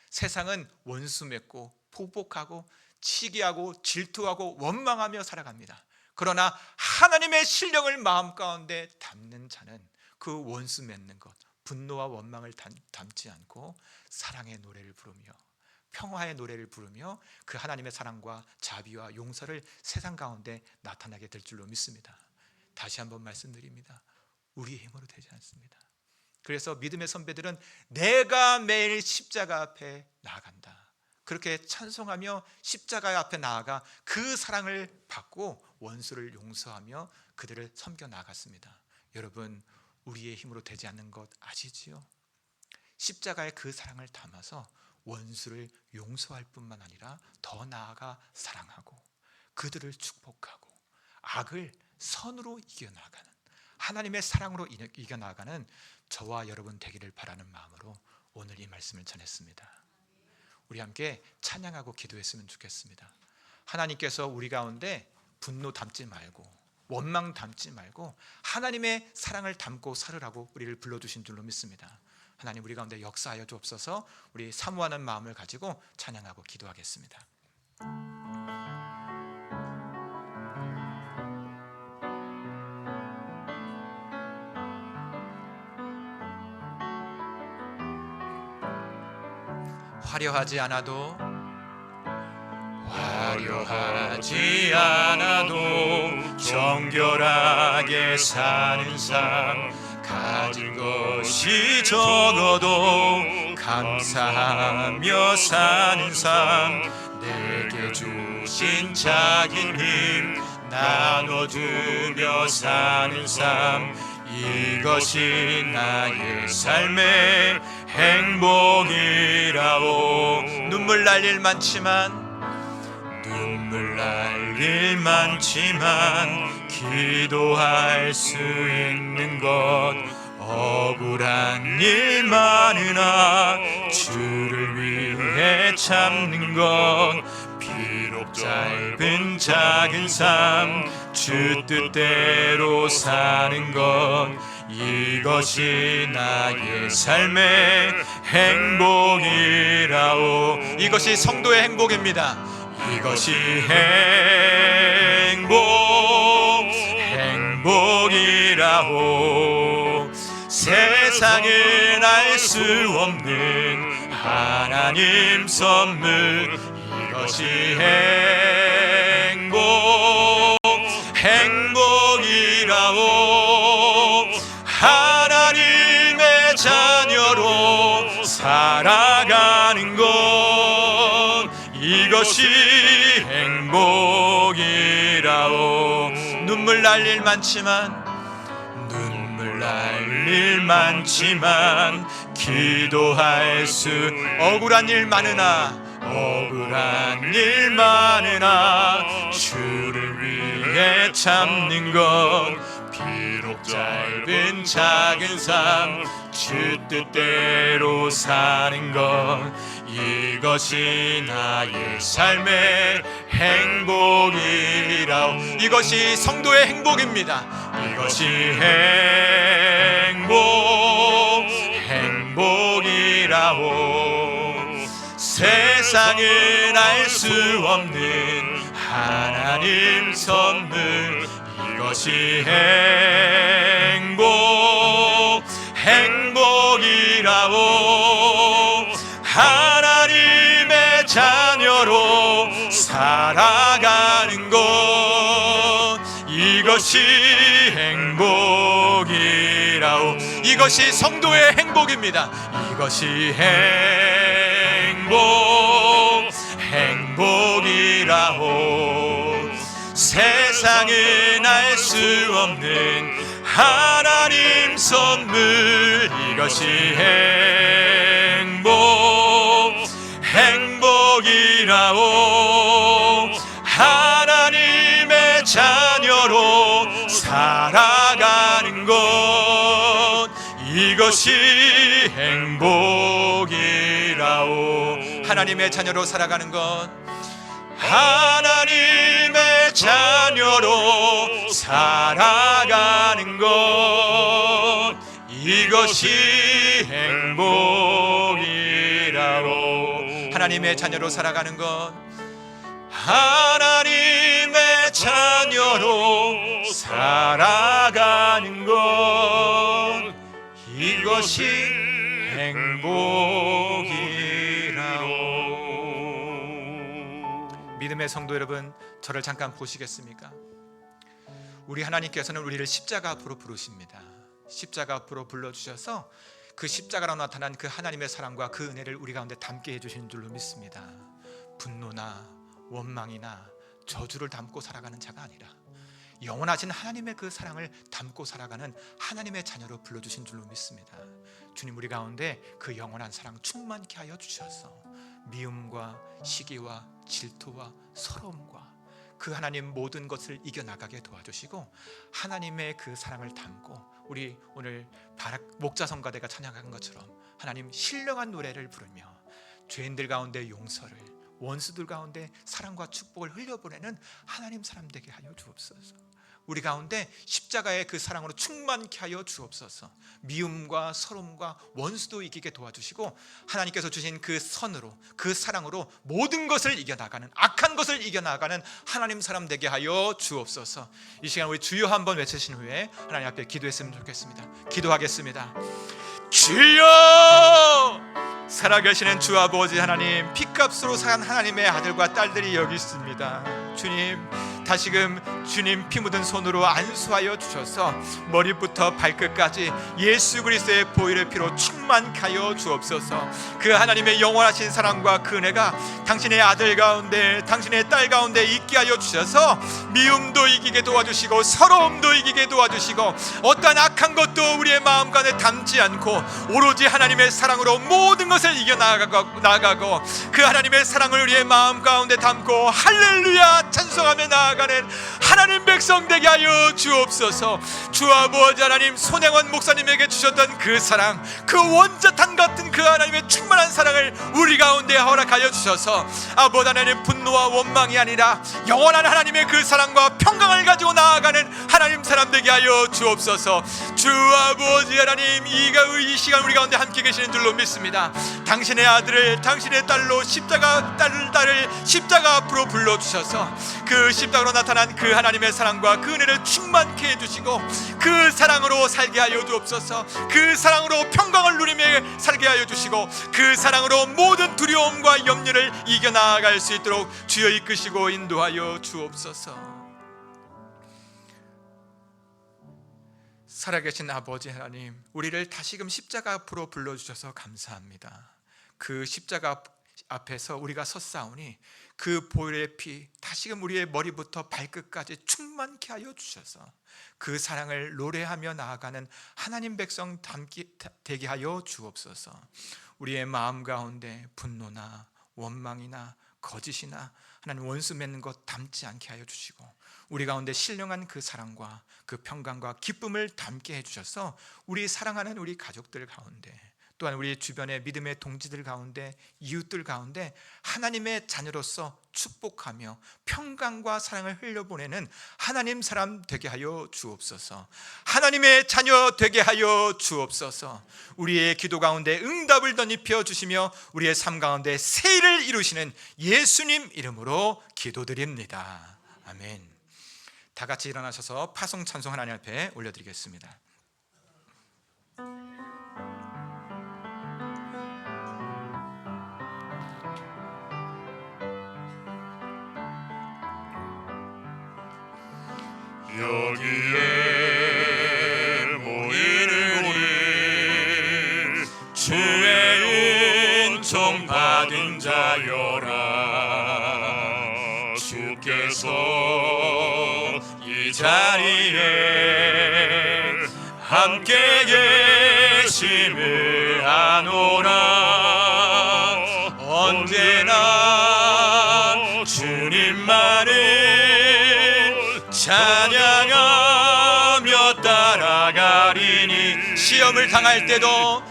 [SPEAKER 1] 세상은 원수 맺고 포복하고 치기하고 질투하고 원망하며 살아갑니다. 그러나 하나님의 신령을 마음 가운데 담는 자는 그 원수 맺는 것, 분노와 원망을 담지 않고 사랑의 노래를 부르며 평화의 노래를 부르며 그 하나님의 사랑과 자비와 용서를 세상 가운데 나타나게 될 줄로 믿습니다. 다시 한번 말씀드립니다. 우리의 힘으로 되지 않습니다. 그래서 믿음의 선배들은 내가 매일 십자가 앞에 나아간다, 그렇게 찬송하며 십자가 앞에 나아가 그 사랑을 받고 원수를 용서하며 그들을 섬겨 나갔습니다. 여러분, 우리의 힘으로 되지 않는 것 아시지요? 십자가의 그 사랑을 담아서 원수를 용서할 뿐만 아니라 더 나아가 사랑하고 그들을 축복하고 악을 선으로 이겨나가는, 하나님의 사랑으로 이겨나가는 저와 여러분 되기를 바라는 마음으로 오늘 이 말씀을 전했습니다. 우리 함께 찬양하고 기도했으면 좋겠습니다. 하나님께서 우리 가운데 분노 담지 말고 원망 담지 말고 하나님의 사랑을 담고 살으라고 우리를 불러주신 줄로 믿습니다. 하나님, 우리 가운데 역사하여 주옵소서. 우리 사모하는 마음을 가지고 찬양하고 기도하겠습니다. 화려하지 않아도
[SPEAKER 2] 정결하게 사는 삶, 가진 것이 적어도 감사하며 사는 삶, 내게 주신 작은 힘 나눠주며 사는 삶, 이것이 나의 삶의 행복이라오.
[SPEAKER 1] 눈물 날 일 많지만
[SPEAKER 2] 기도할 수 있는 것, 억울한 일 많으나 주를 위해 참는 것, 비록 짧은 작은 삶, 주 뜻대로 사는 것, 이것이 나의 삶의 행복이라오.
[SPEAKER 1] 이것이 성도의 행복입니다.
[SPEAKER 2] 이것이 행복이라오. 세상은 알 수 없는 하나님 선물, 이것이 행복이라오. 하나님의 자녀로 살아가는 것, 이것이 행복이라오.
[SPEAKER 1] 눈물 날 일 많지만
[SPEAKER 2] 기도할 수,
[SPEAKER 1] 억울한 일 많으나
[SPEAKER 2] 주를 위해 참는 것, 비록 짧은 작은 삶, 주 뜻대로 사는 것, 이것이 나의 삶의 행복이라오.
[SPEAKER 1] 이것이 성도의 행복입니다.
[SPEAKER 2] 이것이 행복이라오. 세상은 알 수 없는 하나님 선물, 이것이 행복이라오. 하나님의 자녀로 살아가는 것, 이것이 행복이라오.
[SPEAKER 1] 이것이 성도의 행복입니다.
[SPEAKER 2] 이것이 행복이라오. 세상은 알 수 없는 하나님 선물, 이것이 행복이라오. 하나님의 자녀로 살아가는 것, 이것이 행복이라오.
[SPEAKER 1] 하나님의 자녀로 살아가는 것,
[SPEAKER 2] 하나님의 자녀로 살아가는 것, 이것이 행복이라오.
[SPEAKER 1] 하나님의 자녀로 살아가는 것,
[SPEAKER 2] 하나님의 자녀로 살아가는 것, 이것 이것이 행복이라오.
[SPEAKER 1] 믿음의 성도 여러분, 저를 잠깐 보시겠습니까? 우리 하나님께서는 우리를 십자가 앞으로 부르십니다. 십자가 앞으로 불러주셔서 그 십자가로 나타난 그 하나님의 사랑과 그 은혜를 우리 가운데 담게 해주시는 줄로 믿습니다. 분노나 원망이나 저주를 담고 살아가는 자가 아니라 영원하신 하나님의 그 사랑을 담고 살아가는 하나님의 자녀로 불러주신 줄로 믿습니다. 주님, 우리 가운데 그 영원한 사랑 충만케 하여 주셔서 미움과 시기와 질투와 서러움과 그 하나님 모든 것을 이겨나가게 도와주시고 하나님의 그 사랑을 담고 우리 오늘 목자성가대가 찬양한 것처럼 하나님 신령한 노래를 부르며 죄인들 가운데 용서를, 원수들 가운데 사랑과 축복을 흘려보내는 하나님 사람 되게 하여 주옵소서. 우리 가운데 십자가의 그 사랑으로 충만케 하여 주옵소서. 미움과 서러움과 원수도 이기게 도와주시고 하나님께서 주신 그 선으로, 그 사랑으로 모든 것을 이겨나가는, 악한 것을 이겨나가는 하나님 사람 되게 하여 주옵소서. 이 시간 우리 주여 한번 외치신 후에 하나님 앞에 기도했으면 좋겠습니다. 기도하겠습니다. 주여! 살아계시는 주 아버지 하나님, 피값으로 산 하나님의 아들과 딸들이 여기 있습니다. 주님, 다시금 주님 피 묻은 손으로 안수하여 주셔서 머리부터 발끝까지 예수 그리스도의 보혈의 피로 충만케 하여 주옵소서. 그 하나님의 영원하신 사랑과 그 은혜가 당신의 아들 가운데, 당신의 딸 가운데 있게 하여 주셔서 미움도 이기게 도와주시고 서러움도 이기게 도와주시고 어떠한 악한 것도 우리의 마음 가운데 담지 않고 오로지 하나님의 사랑으로 모든 것을 이겨나가고 그 하나님의 사랑을 우리의 마음 가운데 담고 할렐루야 찬송하며 나아가는 하나님 백성 되게 하여 주옵소서. 주 아버지 하나님, 손혜원 목사님에게 주셨던 그 사랑, 그 원자탄 같은 그 하나님의 충만한 사랑을 우리 가운데 허락하여 주셔서 아버지 하나님, 분노와 원망이 아니라 영원한 하나님의 그 사랑과 평강을 가지고 나아가는 하나님 사람 되게 하여 주옵소서. 주 아버지 하나님, 이 시간 우리 가운데 함께 계시는 줄로 믿습니다. 당신의 아들을, 당신의 딸로 딸을 십자가 앞으로 불러주셔서 그 십자가로 나타난 그 하나님의 사랑과 그 은혜를 충만케 해주시고 그 사랑으로 살게 하여 주옵소서. 그 사랑으로 평강을 누리며 살게 하여 주시고 그 사랑으로 모든 두려움과 염려를 이겨나갈 수 있도록 주여 이끄시고 인도하여 주옵소서. 살아계신 아버지 하나님, 우리를 다시금 십자가 앞으로 불러주셔서 감사합니다. 그 십자가 앞에서 우리가 섰사오니 그 보혈의 피 다시금 우리의 머리부터 발끝까지 충만케 하여 주셔서 그 사랑을 노래하며 나아가는 하나님 백성 되게 하여 주옵소서. 우리의 마음 가운데 분노나 원망이나 거짓이나 하나님 원수 맺는 것 담지 않게 하여 주시고 우리 가운데 신령한 그 사랑과 그 평강과 기쁨을 담게 해주셔서 우리 사랑하는 우리 가족들 가운데, 또한 우리 주변의 믿음의 동지들 가운데, 이웃들 가운데 하나님의 자녀로서 축복하며 평강과 사랑을 흘려보내는 하나님 사람 되게 하여 주옵소서. 하나님의 자녀 되게 하여 주옵소서. 우리의 기도 가운데 응답을 덧입혀 주시며 우리의 삶 가운데 새 일을 이루시는 예수님 이름으로 기도드립니다. 아멘. 다 같이 일어나셔서 파송 찬송 하나님 앞에 올려드리겠습니다.
[SPEAKER 2] 여기에 모이는 우리 주의 은총 받은 자여라. 주께서 이 자리에 함께 계심을 아노라. 언제나 주님만을 찬양하며 따라가리니.
[SPEAKER 1] 시험을 당할 때도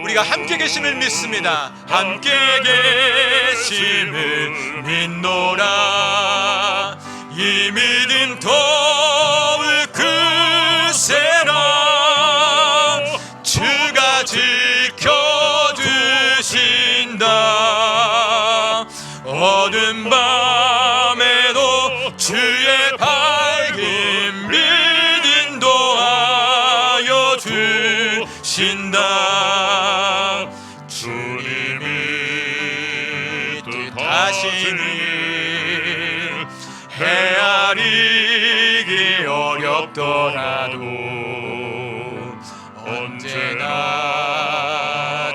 [SPEAKER 1] 우리가 함께 계심을 믿습니다.
[SPEAKER 2] 함께 계심을 믿노라. 이 믿음 더울 그세라. 주가 지켜주신다. 어두운 밤에도 주의 밝은 믿음도 하시니 헤아리기 어렵더라도 언제나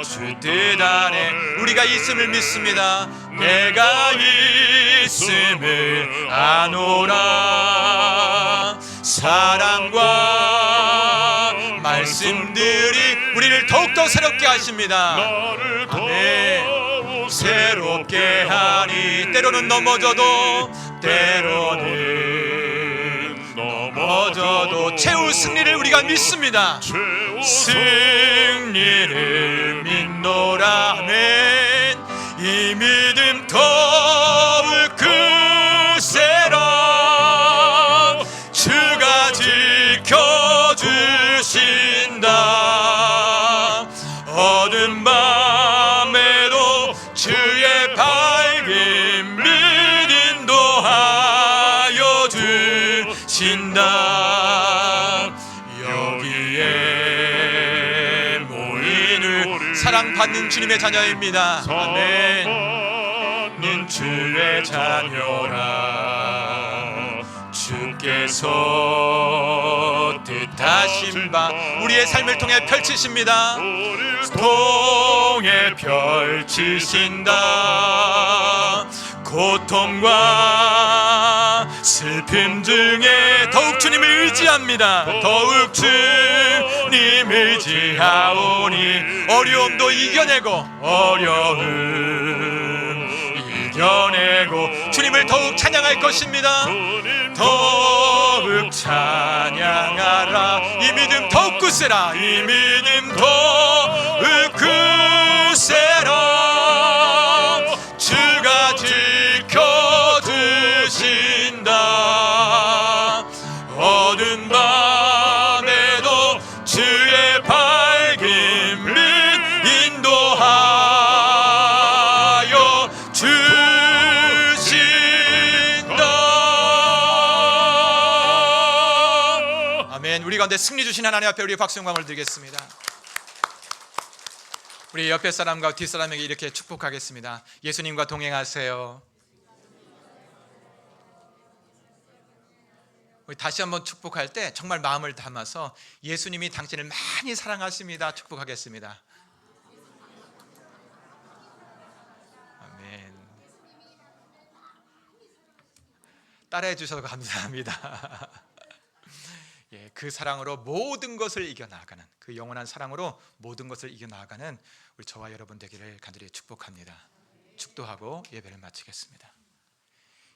[SPEAKER 2] 주 뜻 안에
[SPEAKER 1] 우리가 있음을 믿습니다.
[SPEAKER 2] 내가 있음을 아노라. 사랑과 말씀들이
[SPEAKER 1] 우리를 더욱더 새롭게 하십니다.
[SPEAKER 2] 나를
[SPEAKER 1] 아멘.
[SPEAKER 2] 새롭게 하니
[SPEAKER 1] 때로는 넘어져도
[SPEAKER 2] 때로는
[SPEAKER 1] 넘어져도 최후 승리를 우리가 믿습니다.
[SPEAKER 2] 승리를 믿노라.
[SPEAKER 1] 아멘.
[SPEAKER 2] 이 믿음 더욱 크세라. 주가 지켜주신다. 어두운 밤에도 주의 밝은 빛 인도하여 주신다. 여기에 모이는
[SPEAKER 1] 사랑받는 주님의 자녀입니다. 아멘.
[SPEAKER 2] 는 주의 자녀라. 주께서
[SPEAKER 1] 뜻하신 바 우리의 삶을 통해 펼치십니다.
[SPEAKER 2] 통해 펼치신다. 고통과 슬픔 중에
[SPEAKER 1] 더욱 주님을 의지합니다.
[SPEAKER 2] 더욱 주님 의지하오니
[SPEAKER 1] 어려움도 이겨내고
[SPEAKER 2] 어려움 이겨내고
[SPEAKER 1] 주님을 더욱 찬양할 것입니다.
[SPEAKER 2] 더욱 찬양하라.
[SPEAKER 1] 이 믿음 더욱 굳세라.
[SPEAKER 2] 이 믿음 더욱 굳세라. 주가 지켜주신다. 어두운 밤에도 주의 밝은 빛 인도하여 주신다.
[SPEAKER 1] 아멘. 우리 가운데 승리 주신 하나님 앞에 우리 박수 영광을 드리겠습니다. 우리 옆에 사람과 뒷사람에게 이렇게 축복하겠습니다. 예수님과 동행하세요. 우리 다시 한번 축복할 때 정말 마음을 담아서 예수님이 당신을 많이 사랑하십니다. 축복하겠습니다. 아멘. 따라해 주셔서 감사합니다. 예, 그 사랑으로 모든 것을 이겨나가는, 그 영원한 사랑으로 모든 것을 이겨나가는 우리 저와 여러분 되기를 간절히 축복합니다. 축도하고 예배를 마치겠습니다.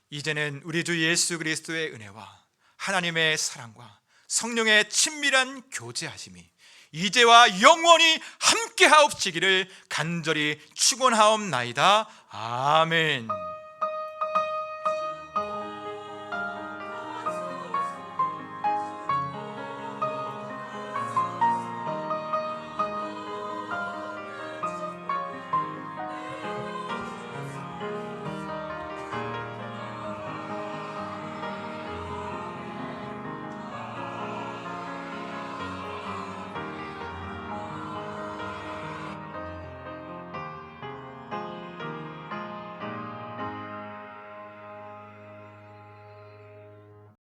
[SPEAKER 1] 이제는 우리 주 예수 그리스도의 은혜와 하나님의 사랑과 성령의 친밀한 교제하심이 이제와 영원히 함께하옵시기를 간절히 축원하옵나이다. 아멘.